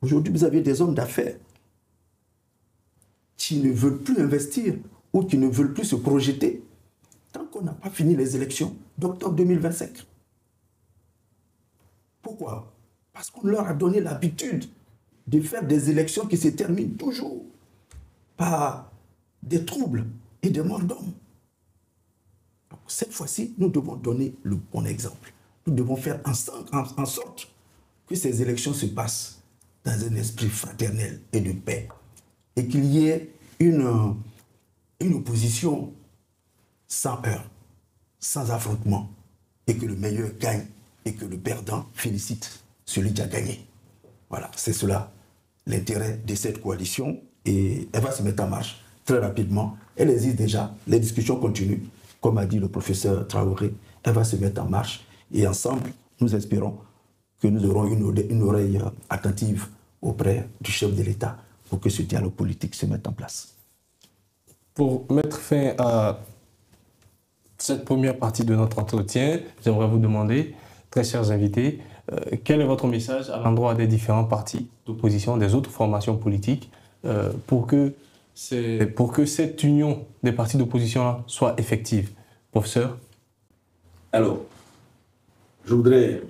Aujourd'hui, vous avez des hommes d'affaires qui ne veulent plus investir ou qui ne veulent plus se projeter tant qu'on n'a pas fini les élections d'octobre 2025. Pourquoi? Parce qu'on leur a donné l'habitude de faire des élections qui se terminent toujours par des troubles et des morts d'hommes. Donc, cette fois-ci, nous devons donner le bon exemple. Nous devons faire en sorte que ces élections se passent dans un esprit fraternel et de paix. Et qu'il y ait une opposition sans heurts, sans affrontement. Et que le meilleur gagne et que le perdant félicite celui qui a gagné. Voilà, c'est cela l'intérêt de cette coalition. Et elle va se mettre en marche très rapidement. Elle existe déjà, les discussions continuent. Comme a dit le professeur Traoré, elle va se mettre en marche. Et ensemble, nous espérons que nous aurons une oreille attentive auprès du chef de l'État pour que ce dialogue politique se mette en place. Pour mettre fin à cette première partie de notre entretien, j'aimerais vous demander, très chers invités, quel est votre message à l'endroit des différents partis d'opposition, des autres formations politiques, pour que cette union des partis d'opposition soit effective? Professeur? Alors, je voudrais,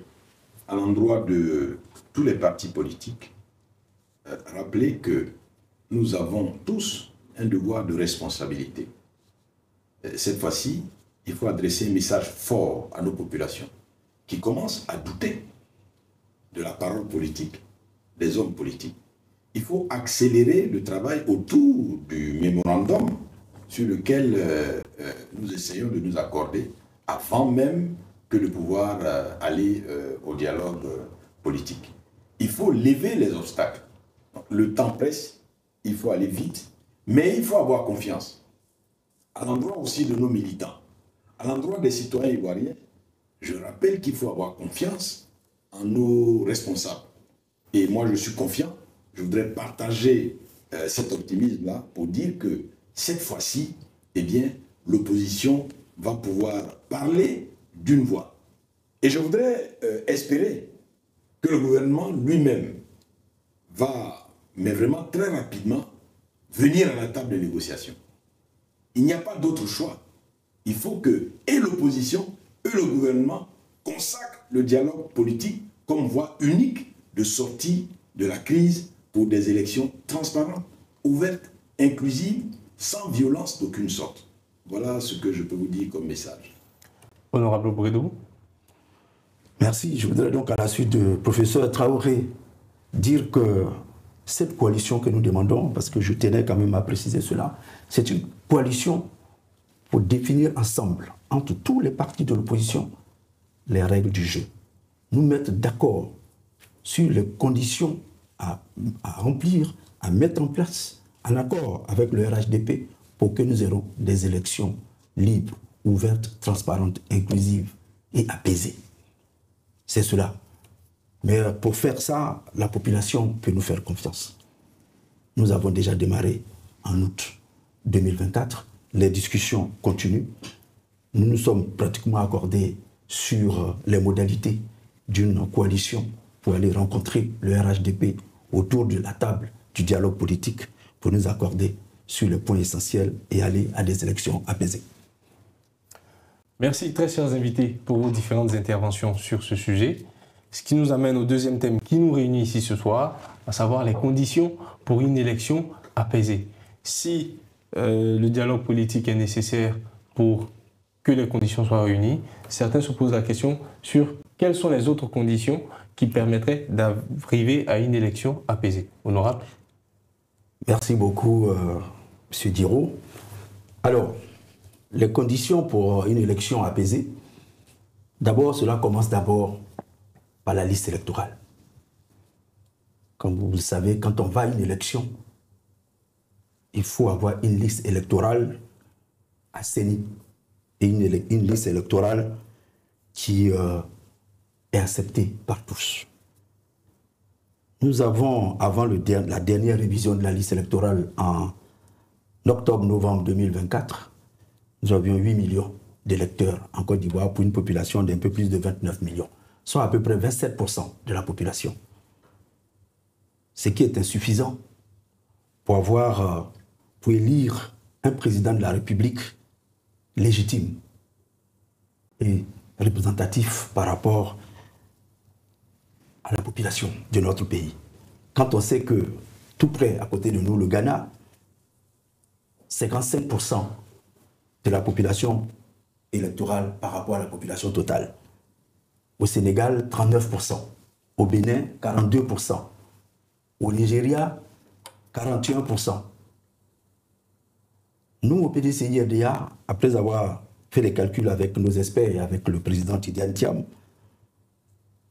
à l'endroit de tous les partis politiques, rappeler que nous avons tous un devoir de responsabilité. Cette fois-ci, il faut adresser un message fort à nos populations qui commencent à douter de la parole politique, des hommes politiques. Il faut accélérer le travail autour du mémorandum sur lequel nous essayons de nous accorder avant même que de pouvoir aller au dialogue politique. Il faut lever les obstacles. Le temps presse, il faut aller vite, mais il faut avoir confiance. À l'endroit aussi de nos militants, à l'endroit des citoyens ivoiriens, je rappelle qu'il faut avoir confiance en nos responsables. Et moi, je suis confiant. Je voudrais partager cet optimisme-là pour dire que cette fois-ci, eh bien, l'opposition va pouvoir parler d'une voix. Et je voudrais espérer que le gouvernement lui-même va, mais vraiment très rapidement, venir à la table de négociation. Il n'y a pas d'autre choix. Il faut que et l'opposition et le gouvernement consacrent le dialogue politique comme voie unique de sortie de la crise pour des élections transparentes, ouvertes, inclusives, sans violence d'aucune sorte. Voilà ce que je peux vous dire comme message. Honorable Bredou. Merci. Je voudrais donc à la suite du professeur Traoré dire que cette coalition que nous demandons, parce que je tenais quand même à préciser cela, c'est une coalition pour définir ensemble, entre tous les partis de l'opposition, les règles du jeu. Nous mettre d'accord sur les conditions à remplir, à mettre en place, en accord avec le RHDP, pour que nous ayons des élections libres, ouvertes, transparentes, inclusives et apaisées. C'est cela. Mais pour faire ça, la population peut nous faire confiance. Nous avons déjà démarré en août 2024. Les discussions continuent. Nous nous sommes pratiquement accordés sur les modalités d'une coalition pour aller rencontrer le RHDP autour de la table du dialogue politique pour nous accorder sur les points essentiels et aller à des élections apaisées. Merci très chers invités pour vos différentes interventions sur ce sujet. Ce qui nous amène au deuxième thème qui nous réunit ici ce soir, à savoir les conditions pour une élection apaisée. Si le dialogue politique est nécessaire pour que les conditions soient réunies, certains se posent la question sur quelles sont les autres conditions qui permettraient d'arriver à une élection apaisée. Honorable. Merci beaucoup, M. Diro. Alors, les conditions pour une élection apaisée, d'abord, cela commence d'abord par la liste électorale. Comme vous le savez, quand on va à une élection, il faut avoir une liste électorale assainie et une liste électorale qui est acceptée par tous. Nous avons, avant la dernière révision de la liste électorale en octobre-novembre 2024, nous avions 8 millions d'électeurs en Côte d'Ivoire pour une population d'un peu plus de 29 millions, soit à peu près 27% de la population. Ce qui est insuffisant pour élire un président de la République légitime et représentatif par rapport à la population de notre pays. Quand on sait que tout près à côté de nous, le Ghana, 55% de la population électorale par rapport à la population totale. Au Sénégal, 39%. Au Bénin, 42%. Au Nigeria, 41%. Nous, au PDCI-RDA, après avoir fait les calculs avec nos experts et avec le président Tidiane Thiam,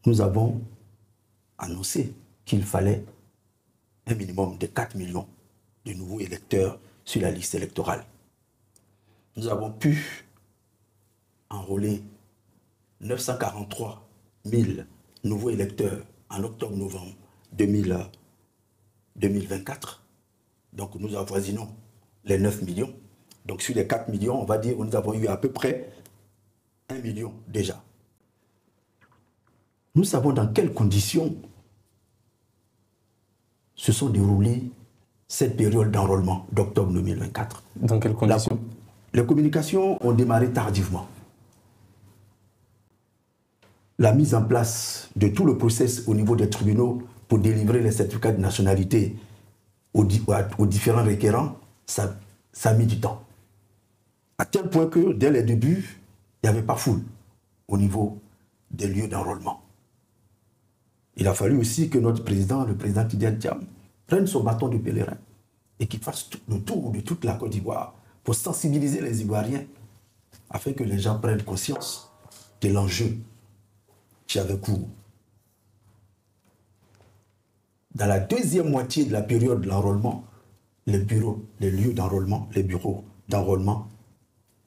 nous avons annoncé qu'il fallait un minimum de 4 millions de nouveaux électeurs sur la liste électorale. Nous avons pu enrôler 943 000 nouveaux électeurs en octobre-novembre 2024. Donc nous avoisinons les 9 millions. Donc sur les 4 millions, on va dire que nous avons eu à peu près 1 million déjà. Nous savons dans quelles conditions se sont déroulées cette période d'enrôlement d'octobre 2024. Dans quelles conditions? Les communications ont démarré tardivement. La mise en place de tout le process au niveau des tribunaux pour délivrer les certificats de nationalité aux différents requérants, ça a mis du temps. À tel point que dès les débuts, il n'y avait pas foule au niveau des lieux d'enrôlement. Il a fallu aussi que notre président, le président Tidiane Thiam, prenne son bâton de pèlerin et qu'il fasse le tour de toute la Côte d'Ivoire pour sensibiliser les Ivoiriens afin que les gens prennent conscience de l'enjeu qui avait cours. Dans la deuxième moitié de la période de l'enrôlement, les lieux d'enrôlement, les bureaux d'enrôlement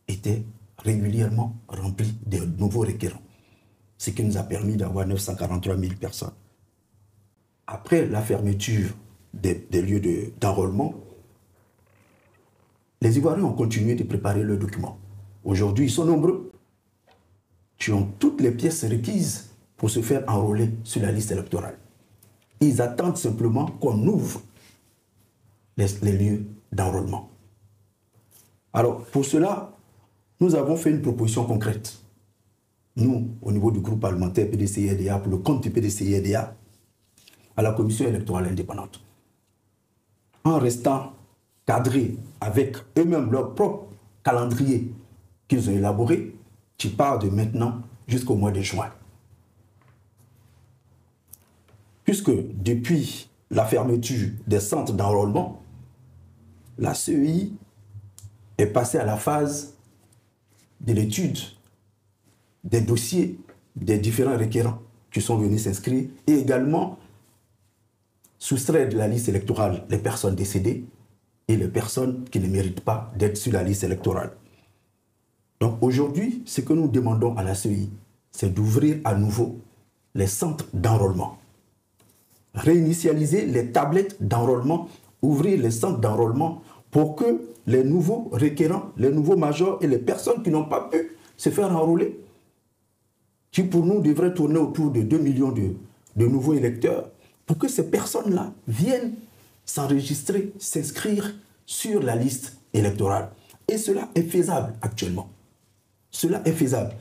étaient régulièrement remplis de nouveaux requérants, ce qui nous a permis d'avoir 943 000 personnes. Après la fermeture des lieux d'enrôlement, les Ivoiriens ont continué de préparer leurs documents. Aujourd'hui, ils sont nombreux qui ont toutes les pièces requises pour se faire enrôler sur la liste électorale. Ils attendent simplement qu'on ouvre les lieux d'enrôlement. Alors, pour cela, nous avons fait une proposition concrète. Nous, au niveau du groupe parlementaire PDCI-RDA, pour le compte du PDCI-RDA, à la commission électorale indépendante, en restant cadrés avec eux-mêmes leur propre calendrier qu'ils ont élaboré, qui part de maintenant jusqu'au mois de juin. Puisque depuis la fermeture des centres d'enrôlement, la CEI est passée à la phase de l'étude des dossiers des différents requérants qui sont venus s'inscrire et également soustraire de la liste électorale les personnes décédées et les personnes qui ne méritent pas d'être sur la liste électorale. Donc aujourd'hui, ce que nous demandons à la CEI, c'est d'ouvrir à nouveau les centres d'enrôlement. Réinitialiser les tablettes d'enrôlement, ouvrir les centres d'enrôlement pour que les nouveaux requérants, les nouveaux majors et les personnes qui n'ont pas pu se faire enrôler, qui pour nous devraient tourner autour de 2 millions de nouveaux électeurs, pour que ces personnes-là viennent s'enregistrer, s'inscrire sur la liste électorale. Et cela est faisable actuellement. Cela est faisable.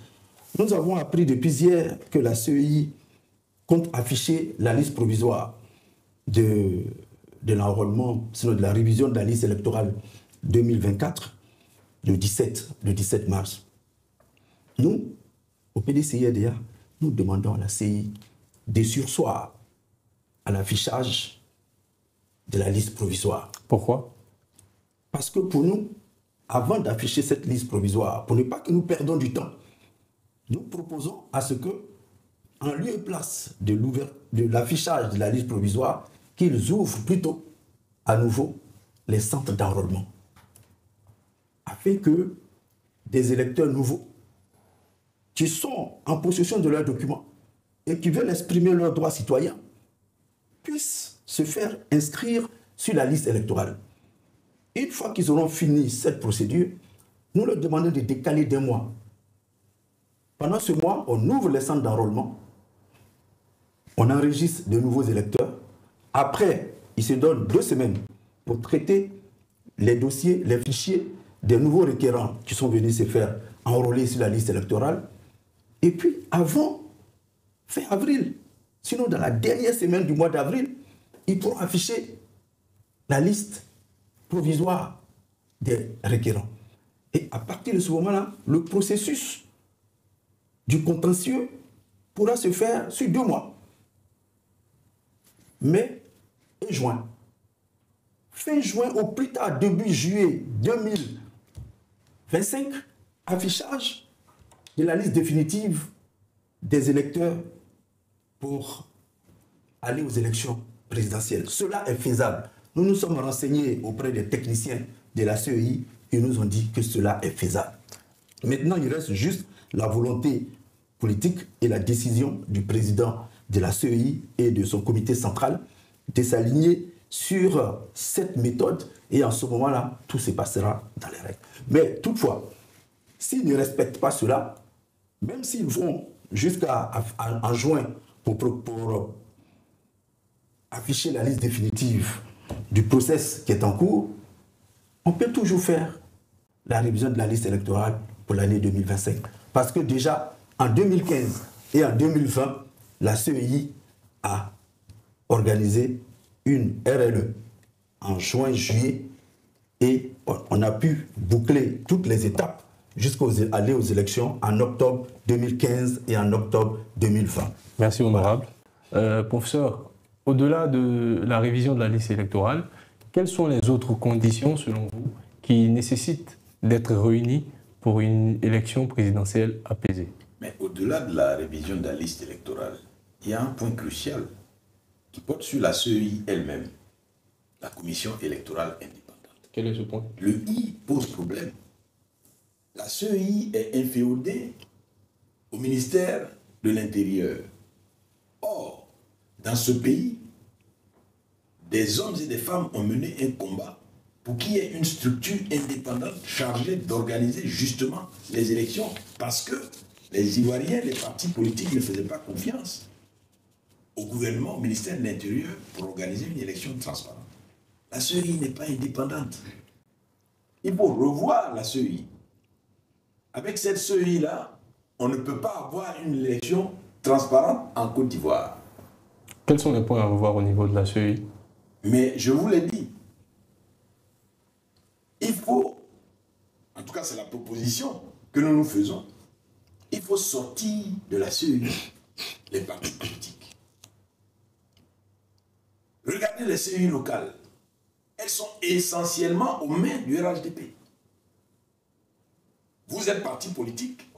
Nous avons appris depuis hier que la CEI compte afficher la liste provisoire de l'enrôlement, sinon de la révision de la liste électorale 2024, le 17 mars. Nous, au PDCI-RDA, nous demandons à la CEI des sursoirs à l'affichage de la liste provisoire. Pourquoi? Parce que pour nous, avant d'afficher cette liste provisoire, pour ne pas que nous perdons du temps, nous proposons à ce que, en lieu et place de l'affichage de la liste provisoire, qu'ils ouvrent plutôt à nouveau les centres d'enrôlement, afin que des électeurs nouveaux qui sont en possession de leurs documents et qui veulent exprimer leurs droits citoyens puissent se faire inscrire sur la liste électorale. Une fois qu'ils auront fini cette procédure, nous leur demandons de décaler d'1 mois. Pendant ce mois, on ouvre les centres d'enrôlement, on enregistre de nouveaux électeurs. Après, ils se donnent 2 semaines pour traiter les dossiers, les fichiers des nouveaux requérants qui sont venus se faire enrôler sur la liste électorale. Et puis, avant fin avril, sinon dans la dernière semaine du mois d'avril, ils pourront afficher la liste provisoire des requérants. Et à partir de ce moment-là, le processus du contentieux pourra se faire sur 2 mois. Mai et juin. Fin juin au plus tard, début juillet 2025, affichage de la liste définitive des électeurs pour aller aux élections présidentielles. Cela est faisable. Nous nous sommes renseignés auprès des techniciens de la CEI et nous ont dit que cela est faisable. Maintenant, il reste juste la volonté politique et la décision du président de la CEI et de son comité central de s'aligner sur cette méthode et en ce moment-là, tout se passera dans les règles. Mais toutefois, s'ils ne respectent pas cela, même s'ils vont jusqu'en juin pour afficher la liste définitive du process qui est en cours, on peut toujours faire la révision de la liste électorale pour l'année 2025. Parce que déjà, en 2015 et en 2020, la CEI a organisé une RLE en juin-juillet et on a pu boucler toutes les étapes jusqu'à aller aux élections en octobre 2015 et en octobre 2020. Merci, honorable. Professeur, au-delà de la révision de la liste électorale, quelles sont les autres conditions, selon vous, qui nécessitent d'être réunies pour une élection présidentielle apaisée? Mais au-delà de la révision de la liste électorale, il y a un point crucial qui porte sur la CEI elle-même, la Commission électorale indépendante. Quel est ce point? Le I pose problème. La CEI est inféodée au ministère de l'Intérieur. Or, dans ce pays, des hommes et des femmes ont mené un combat pour qu'il y ait une structure indépendante chargée d'organiser justement les élections, parce que les Ivoiriens, les partis politiques ne faisaient pas confiance au gouvernement, au ministère de l'Intérieur pour organiser une élection transparente. La CEI n'est pas indépendante. Il faut revoir la CEI. Avec cette CEI-là, on ne peut pas avoir une élection transparente en Côte d'Ivoire. Quels sont les points à revoir au niveau de la CEI? Mais je vous l'ai dit, il faut, en tout cas c'est la proposition que nous nous faisons, il faut sortir de la CEI les partis politiques. Regardez les CEI locales. Elles sont essentiellement aux mains du RHDP. Vous êtes parti politique,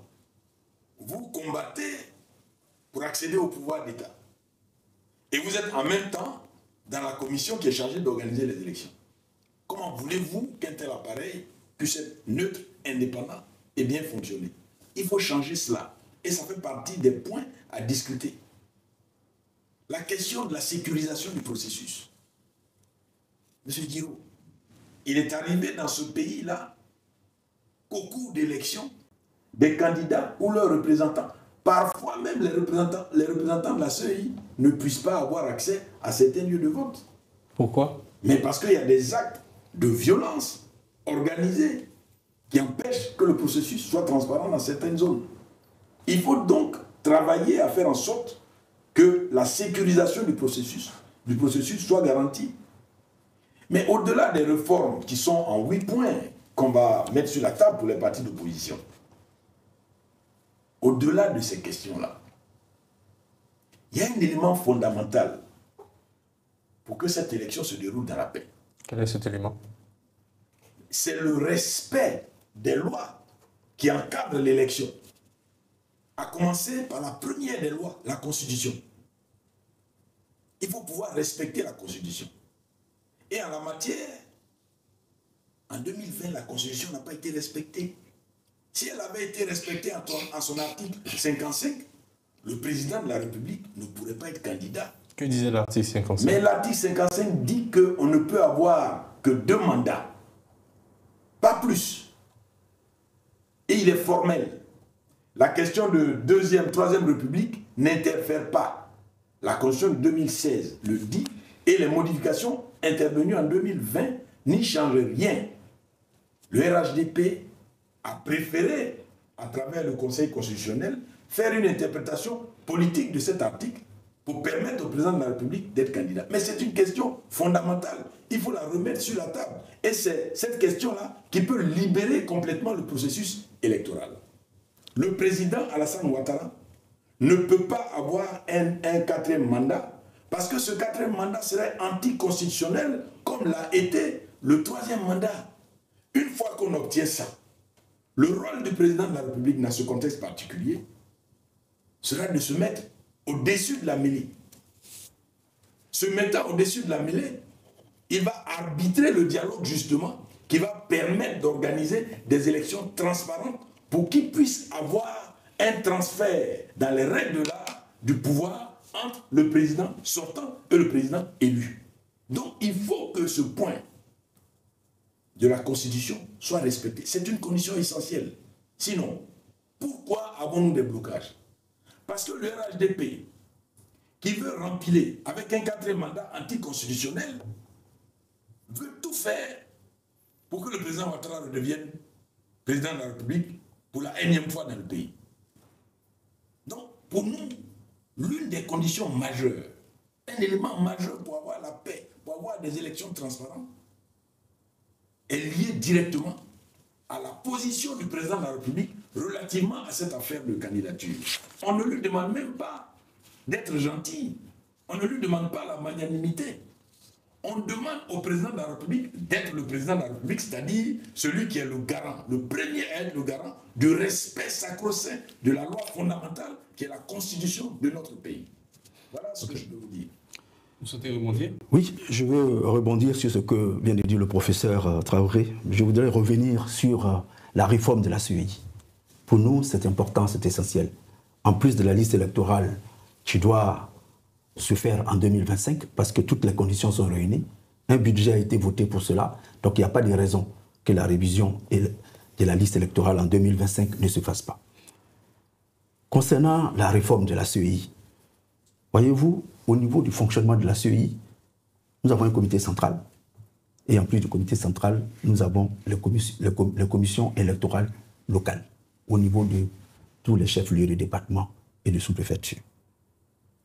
vous combattez pour accéder au pouvoir d'État. Et vous êtes en même temps dans la commission qui est chargée d'organiser les élections. Comment voulez-vous qu'un tel appareil puisse être neutre, indépendant et bien fonctionner? Il faut changer cela. Et ça fait partie des points à discuter. La question de la sécurisation du processus. Monsieur Guiraud, il est arrivé dans ce pays-là qu'au cours d'élections, des candidats ou leurs représentants, parfois même les représentants de la CEI, ne puissent pas avoir accès à certains lieux de vote. Pourquoi? Mais parce qu'il y a des actes de violence organisés qui empêchent que le processus soit transparent dans certaines zones. Il faut donc travailler à faire en sorte que la sécurisation du processus soit garantie. Mais au-delà des réformes qui sont en 8 points qu'on va mettre sur la table pour les partis d'opposition, au-delà de ces questions-là, Il y a un élément fondamental pour que cette élection se déroule dans la paix. Quel est cet élément? C'est le respect des lois qui encadrent l'élection. À commencer par la première des lois, la Constitution. Il faut pouvoir respecter la Constitution. Et en la matière, en 2020, la Constitution n'a pas été respectée. Si elle avait été respectée en son article 55, le président de la République ne pourrait pas être candidat. Que disait l'article 55? Mais l'article 55 dit qu'on ne peut avoir que 2 mandats. Pas plus. Et il est formel. La question de 2e, 3e République n'interfère pas. La Constitution de 2016 le dit et les modifications intervenues en 2020 n'y changent rien. Le RHDP a préféré, à travers le Conseil constitutionnel, faire une interprétation politique de cet article pour permettre au président de la République d'être candidat. Mais c'est une question fondamentale. Il faut la remettre sur la table. Et c'est cette question-là qui peut libérer complètement le processus électoral. Le président Alassane Ouattara ne peut pas avoir un 4e mandat parce que ce 4e mandat serait anticonstitutionnel comme l'a été le 3e mandat. Une fois qu'on obtient ça, le rôle du président de la République dans ce contexte particulier sera de se mettre au-dessus de la mêlée. Se mettant au-dessus de la mêlée, il va arbitrer le dialogue justement qui va permettre d'organiser des élections transparentes pour qu'il puisse avoir un transfert dans les règles de l'art du pouvoir entre le président sortant et le président élu. Donc il faut que ce point de la Constitution soit respecté. C'est une condition essentielle. Sinon, pourquoi avons-nous des blocages? Parce que le RHDP, qui veut rempiler avec un 4e mandat anticonstitutionnel, veut tout faire pour que le président Ouattara redevienne président de la République pour la énième fois dans le pays. Donc, pour nous, l'une des conditions majeures, un élément majeur pour avoir la paix, pour avoir des élections transparentes, est lié directement à la position du président de la République relativement à cette affaire de candidature. On ne lui demande même pas d'être gentil. On ne lui demande pas la magnanimité. On demande au président de la République d'être le président de la République, c'est-à-dire celui qui est le garant, le premier à être le garant du respect sacro-saint de la loi fondamentale qui est la Constitution de notre pays. Voilà ce que je peux vous dire. Vous souhaitez rebondir? Oui, je veux rebondir sur ce que vient de dire le professeur Traoré. Je voudrais revenir sur la réforme de la CEI. Pour nous, c'est important, c'est essentiel. En plus de la liste électorale qui doit se faire en 2025, parce que toutes les conditions sont réunies, un budget a été voté pour cela, donc il n'y a pas de raison que la révision de la liste électorale en 2025 ne se fasse pas. Concernant la réforme de la CEI, voyez-vous, au niveau du fonctionnement de la CEI, nous avons un comité central. Et en plus du comité central, nous avons les commissions électorales locales au niveau de tous les chefs-lieux de département et de sous-préfecture.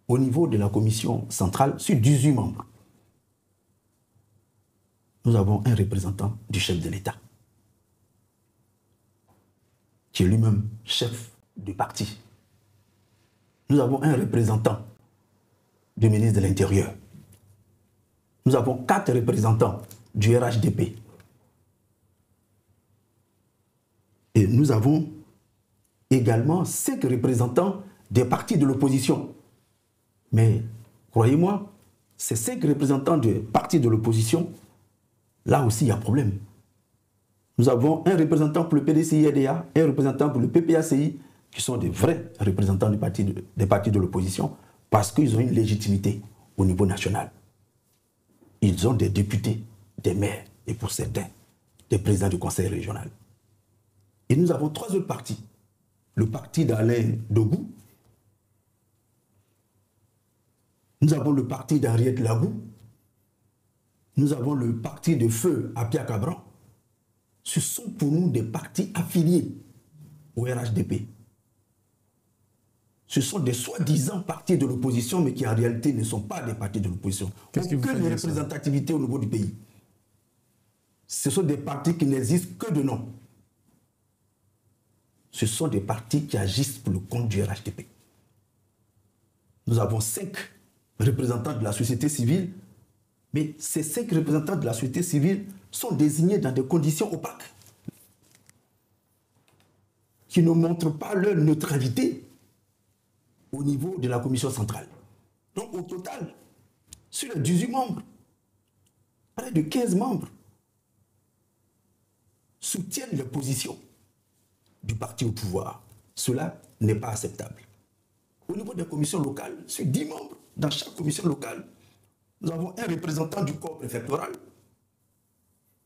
Au niveau de la commission centrale, sur 18 membres, nous avons un représentant du chef de l'État, qui est lui-même chef du parti. Nous avons un représentant du ministre de l'Intérieur. Nous avons 4 représentants du RHDP. Et nous avons également 5 représentants des partis de l'opposition. Mais, croyez-moi, ces 5 représentants des partis de l'opposition, là aussi il y a problème. Nous avons un représentant pour le PDCI-EDA, un représentant pour le PPACI, qui sont des vrais représentants des partis de l'opposition, parce qu'ils ont une légitimité au niveau national. Ils ont des députés, des maires, et pour certains, des présidents du conseil régional. Et nous avons 3 autres partis. Le parti d'Alain Dogou, nous avons le parti d'Henriette Lagou, nous avons le parti de Feu Apia Cabran. Ce sont pour nous des partis affiliés au RHDP. Ce sont des soi-disant partis de l'opposition, mais qui en réalité ne sont pas des partis de l'opposition. Qu'est-ce qui vous fait aucune représentativité au niveau du pays. Ce sont des partis qui n'existent que de nom. Ce sont des partis qui agissent pour le compte du RHDP. nous avons 5 représentants de la société civile, mais ces 5 représentants de la société civile sont désignés dans des conditions opaques, qui ne montrent pas leur neutralité au niveau de la commission centrale. Donc au total, sur les 18 membres, près de 15 membres soutiennent les positions du parti au pouvoir. Cela n'est pas acceptable. Au niveau des commissions locales, sur 10 membres, dans chaque commission locale, nous avons un représentant du corps préfectoral,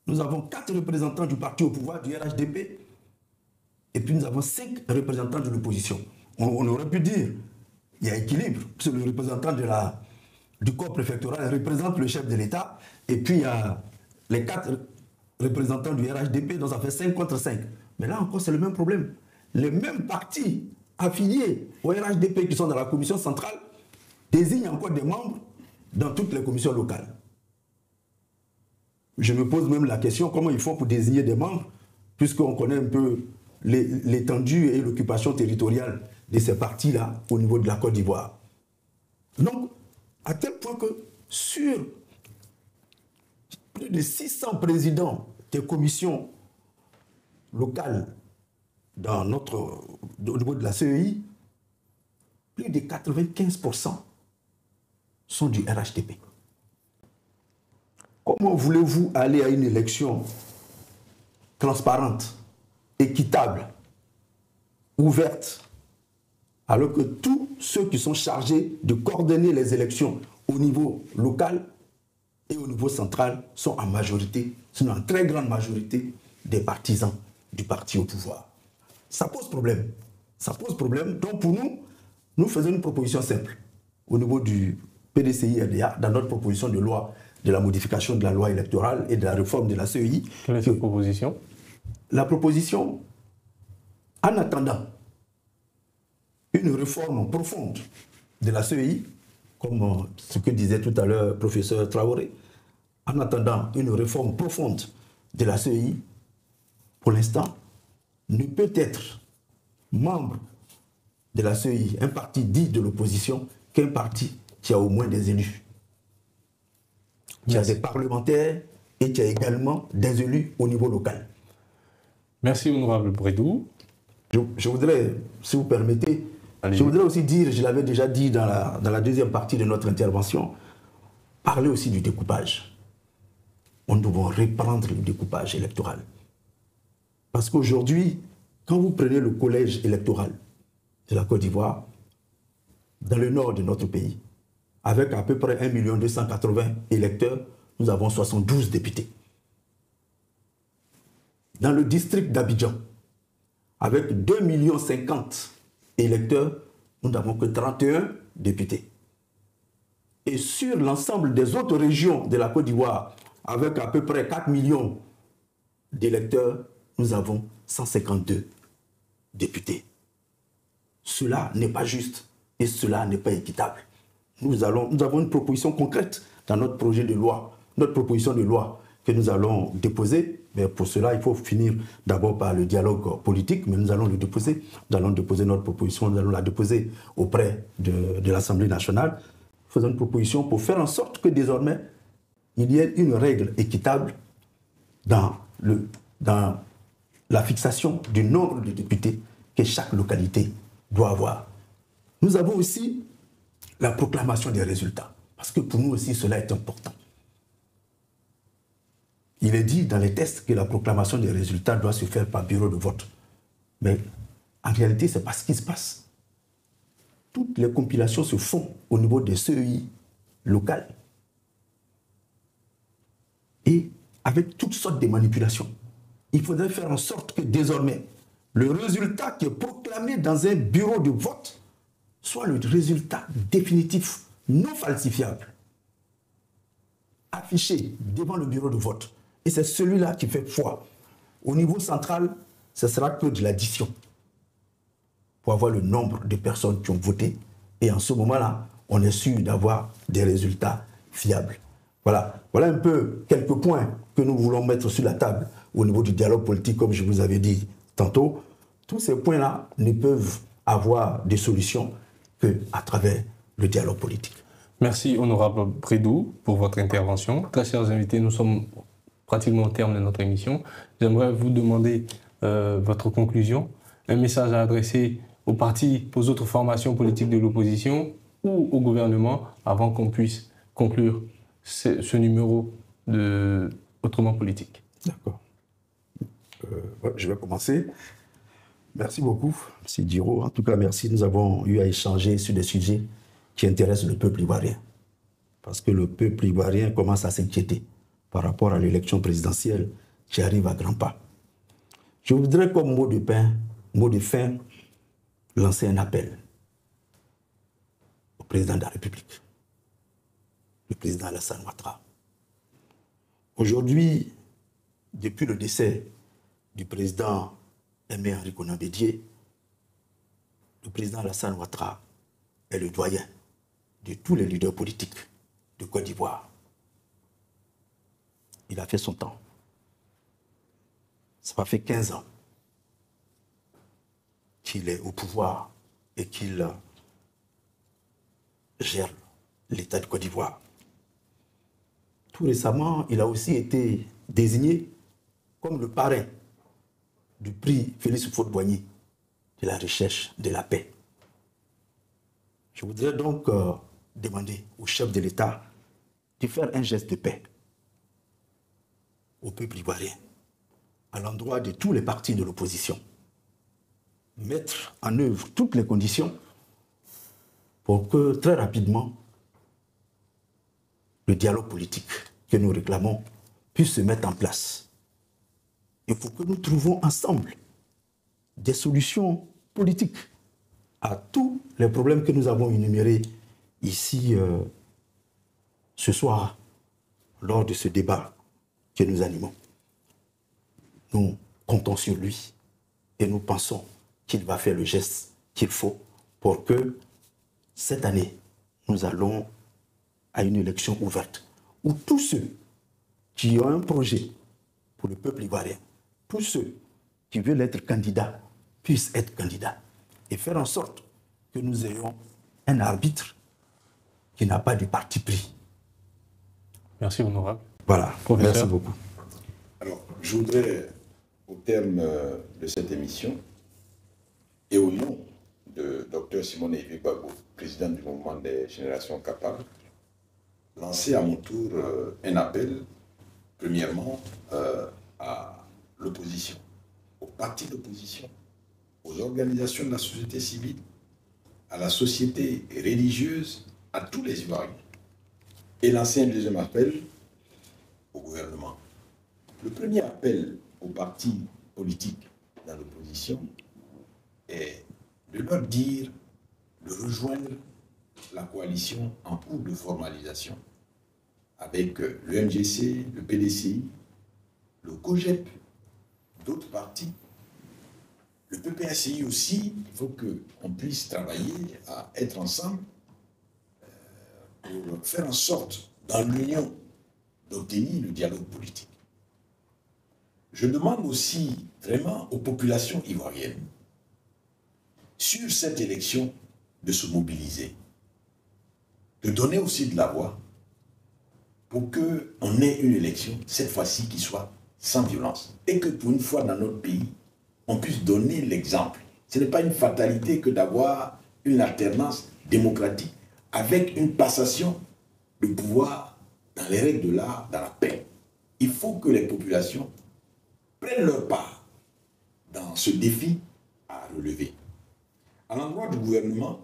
nous avons 4 représentants du parti au pouvoir, du RHDP, et puis nous avons 5 représentants de l'opposition. On aurait pu dire, il y a équilibre, parce que le représentant du corps préfectoral représente le chef de l'État, et puis il y a les 4 représentants du RHDP, donc ça fait 5 contre 5. Mais là encore, c'est le même problème. Les mêmes partis affiliés au RHDP qui sont dans la commission centrale désignent encore des membres dans toutes les commissions locales. Je me pose même la question, comment ils font pour désigner des membres, puisqu'on connaît un peu l'étendue et l'occupation territoriale de ces partis-là au niveau de la Côte d'Ivoire. Donc, à tel point que sur plus de 600 présidents des commissions locales au niveau de la CEI, plus de 95% sont du RHDP. Comment voulez-vous aller à une élection transparente, équitable, ouverte, alors que tous ceux qui sont chargés de coordonner les élections au niveau local et au niveau central sont en majorité, sinon en très grande majorité, des partisans du parti au pouvoir. Ça pose problème. Ça pose problème. Donc pour nous, nous faisons une proposition simple au niveau du PDCI-RDA, dans notre proposition de loi de la modification de la loi électorale et de la réforme de la CEI. Quelle est cette proposition? La proposition, en attendant une réforme profonde de la CEI, comme ce que disait tout à l'heure le professeur Traoré, en attendant une réforme profonde de la CEI, pour l'instant, ne peut être membre de la CEI, un parti dit de l'opposition, qu'un parti qui a au moins des élus, qui a des parlementaires et qui a également des élus au niveau local. Merci, honorable Bredoux. Je voudrais, si vous permettez, je voudrais aussi dire, je l'avais déjà dit dans la deuxième partie de notre intervention, parler aussi du découpage. Nous devons reprendre le découpage électoral. Parce qu'aujourd'hui, quand vous prenez le collège électoral de la Côte d'Ivoire, dans le nord de notre pays, avec à peu près 1 280 000 électeurs, nous avons 72 députés. Dans le district d'Abidjan, avec 2 50 000 électeurs, nous n'avons que 31 députés. Et sur l'ensemble des autres régions de la Côte d'Ivoire, avec à peu près 4 millions d'électeurs, nous avons 152 députés. Cela n'est pas juste et cela n'est pas équitable. Nous avons une proposition concrète dans notre projet de loi, notre proposition de loi que nous allons déposer. Mais pour cela, il faut finir d'abord par le dialogue politique, mais nous allons le déposer. Nous allons déposer notre proposition, nous allons la déposer auprès de l'Assemblée nationale. Faisons une proposition pour faire en sorte que désormais, il y ait une règle équitable dans la fixation du nombre de députés que chaque localité doit avoir. Nous avons aussi la proclamation des résultats, parce que pour nous aussi cela est important. Il est dit dans les textes que la proclamation des résultats doit se faire par bureau de vote. Mais en réalité, ce n'est pas ce qui se passe. Toutes les compilations se font au niveau des CEI locales et avec toutes sortes de manipulations. Il faudrait faire en sorte que désormais, le résultat qui est proclamé dans un bureau de vote soit le résultat définitif, non falsifiable, affiché devant le bureau de vote. Et c'est celui-là qui fait foi. Au niveau central, ce sera que de l'addition pour avoir le nombre de personnes qui ont voté. Et en ce moment-là, on est sûr d'avoir des résultats fiables. Voilà un peu quelques points que nous voulons mettre sur la table au niveau du dialogue politique, comme je vous avais dit tantôt. Tous ces points-là ne peuvent avoir des solutions qu'à travers le dialogue politique. Merci, honorable Bredou, pour votre intervention. Très chers invités, nous sommes pratiquement au terme de notre émission. J'aimerais vous demander votre conclusion, un message à adresser aux partis, aux autres formations politiques de l'opposition ou au gouvernement avant qu'on puisse conclure ce numéro de Autrement Politique. D'accord. Je vais commencer. Merci beaucoup, M. Diro. En tout cas, merci. Nous avons eu à échanger sur des sujets qui intéressent le peuple ivoirien. Parce que le peuple ivoirien commence à s'inquiéter par rapport à l'élection présidentielle qui arrive à grands pas. Je voudrais, comme mot de fin, lancer un appel au président de la République, le président Alassane Ouattara. Aujourd'hui, depuis le décès du président Aimé Henri Konan Bédié, le président Alassane Ouattara est le doyen de tous les leaders politiques de Côte d'Ivoire. Il a fait son temps. Ça fait 15 ans qu'il est au pouvoir et qu'il gère l'État de Côte d'Ivoire. Tout récemment, il a aussi été désigné comme le parrain du prix Félix Houphouët-Boigny de la recherche de la paix. Je voudrais donc demander au chef de l'État de faire un geste de paix au peuple ivoirien, à l'endroit de tous les partis de l'opposition. Mettre en œuvre toutes les conditions pour que très rapidement le dialogue politique que nous réclamons puisse se mettre en place. Et pour que nous trouvions ensemble des solutions politiques à tous les problèmes que nous avons énumérés ici ce soir lors de ce débat que nous animons. Nous comptons sur lui et nous pensons qu'il va faire le geste qu'il faut pour que cette année, nous allons à une élection ouverte où tous ceux qui ont un projet pour le peuple ivoirien, tous ceux qui veulent être candidats puissent être candidats et faire en sorte que nous ayons un arbitre qui n'a pas de parti pris. Merci, honorable. Voilà, Professeur. Merci beaucoup. Alors, je voudrais, au terme de cette émission, et au nom de Dr Simone Evi Gbagbo, président du mouvement des générations capables, lancer à mon tour un appel, premièrement, à l'opposition, aux partis d'opposition, aux organisations de la société civile, à la société religieuse, à tous les Ivoiriens. Et lancer un deuxième appel au gouvernement. Le premier appel aux partis politiques dans l'opposition est de leur dire de rejoindre la coalition en cours de formalisation avec le MGC, le PDCI, le COGEP, d'autres partis, le PPACI aussi. Il faut qu'on puisse travailler à être ensemble pour faire en sorte, dans l'union, d'obtenir le dialogue politique. Je demande aussi vraiment aux populations ivoiriennes, sur cette élection, de se mobiliser, de donner aussi de la voix pour qu'on ait une élection, cette fois-ci, qui soit sans violence. Et que pour une fois dans notre pays, on puisse donner l'exemple. Ce n'est pas une fatalité que d'avoir une alternance démocratique avec une passation de pouvoir dans les règles de l'art, dans la paix. Il faut que les populations prennent leur part dans ce défi à relever. À l'endroit du gouvernement,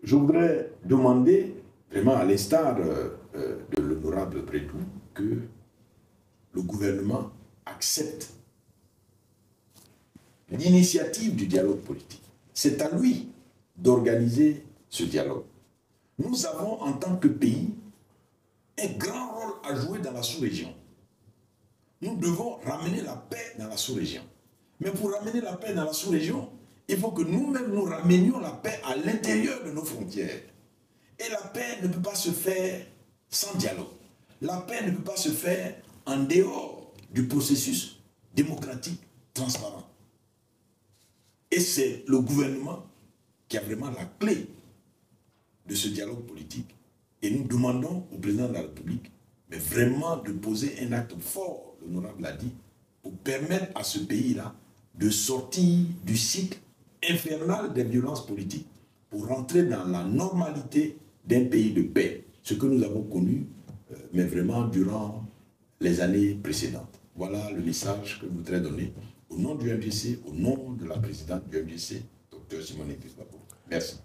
je voudrais demander, vraiment à l'instar de l'honorable Bredou, que le gouvernement accepte l'initiative du dialogue politique. C'est à lui d'organiser ce dialogue. Nous avons, en tant que pays, un grand rôle à jouer dans la sous-région. Nous devons ramener la paix dans la sous-région. Mais pour ramener la paix dans la sous-région, il faut que nous-mêmes nous ramenions la paix à l'intérieur de nos frontières. Et la paix ne peut pas se faire sans dialogue. La paix ne peut pas se faire en dehors du processus démocratique transparent. Et c'est le gouvernement qui a vraiment la clé de ce dialogue politique et nous demandons au président de la République mais vraiment de poser un acte fort, l'honorable l'a dit, pour permettre à ce pays-là de sortir du cycle infernal des violences politiques pour rentrer dans la normalité d'un pays de paix, ce que nous avons connu, mais vraiment durant les années précédentes. Voilà le message que je voudrais donner au nom du MJC, au nom de la présidente du MJC, Dr Simone Ekpa-Popo. Merci.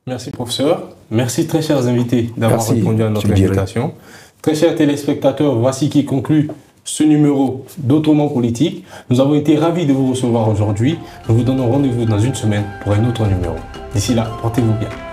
Merci, professeur. Merci, très chers invités, d'avoir répondu à notre invitation. Très chers téléspectateurs, voici qui conclut ce numéro d'Autrement Politique. Nous avons été ravis de vous recevoir aujourd'hui. Nous vous donnons rendez-vous dans une semaine pour un autre numéro. D'ici là, portez-vous bien.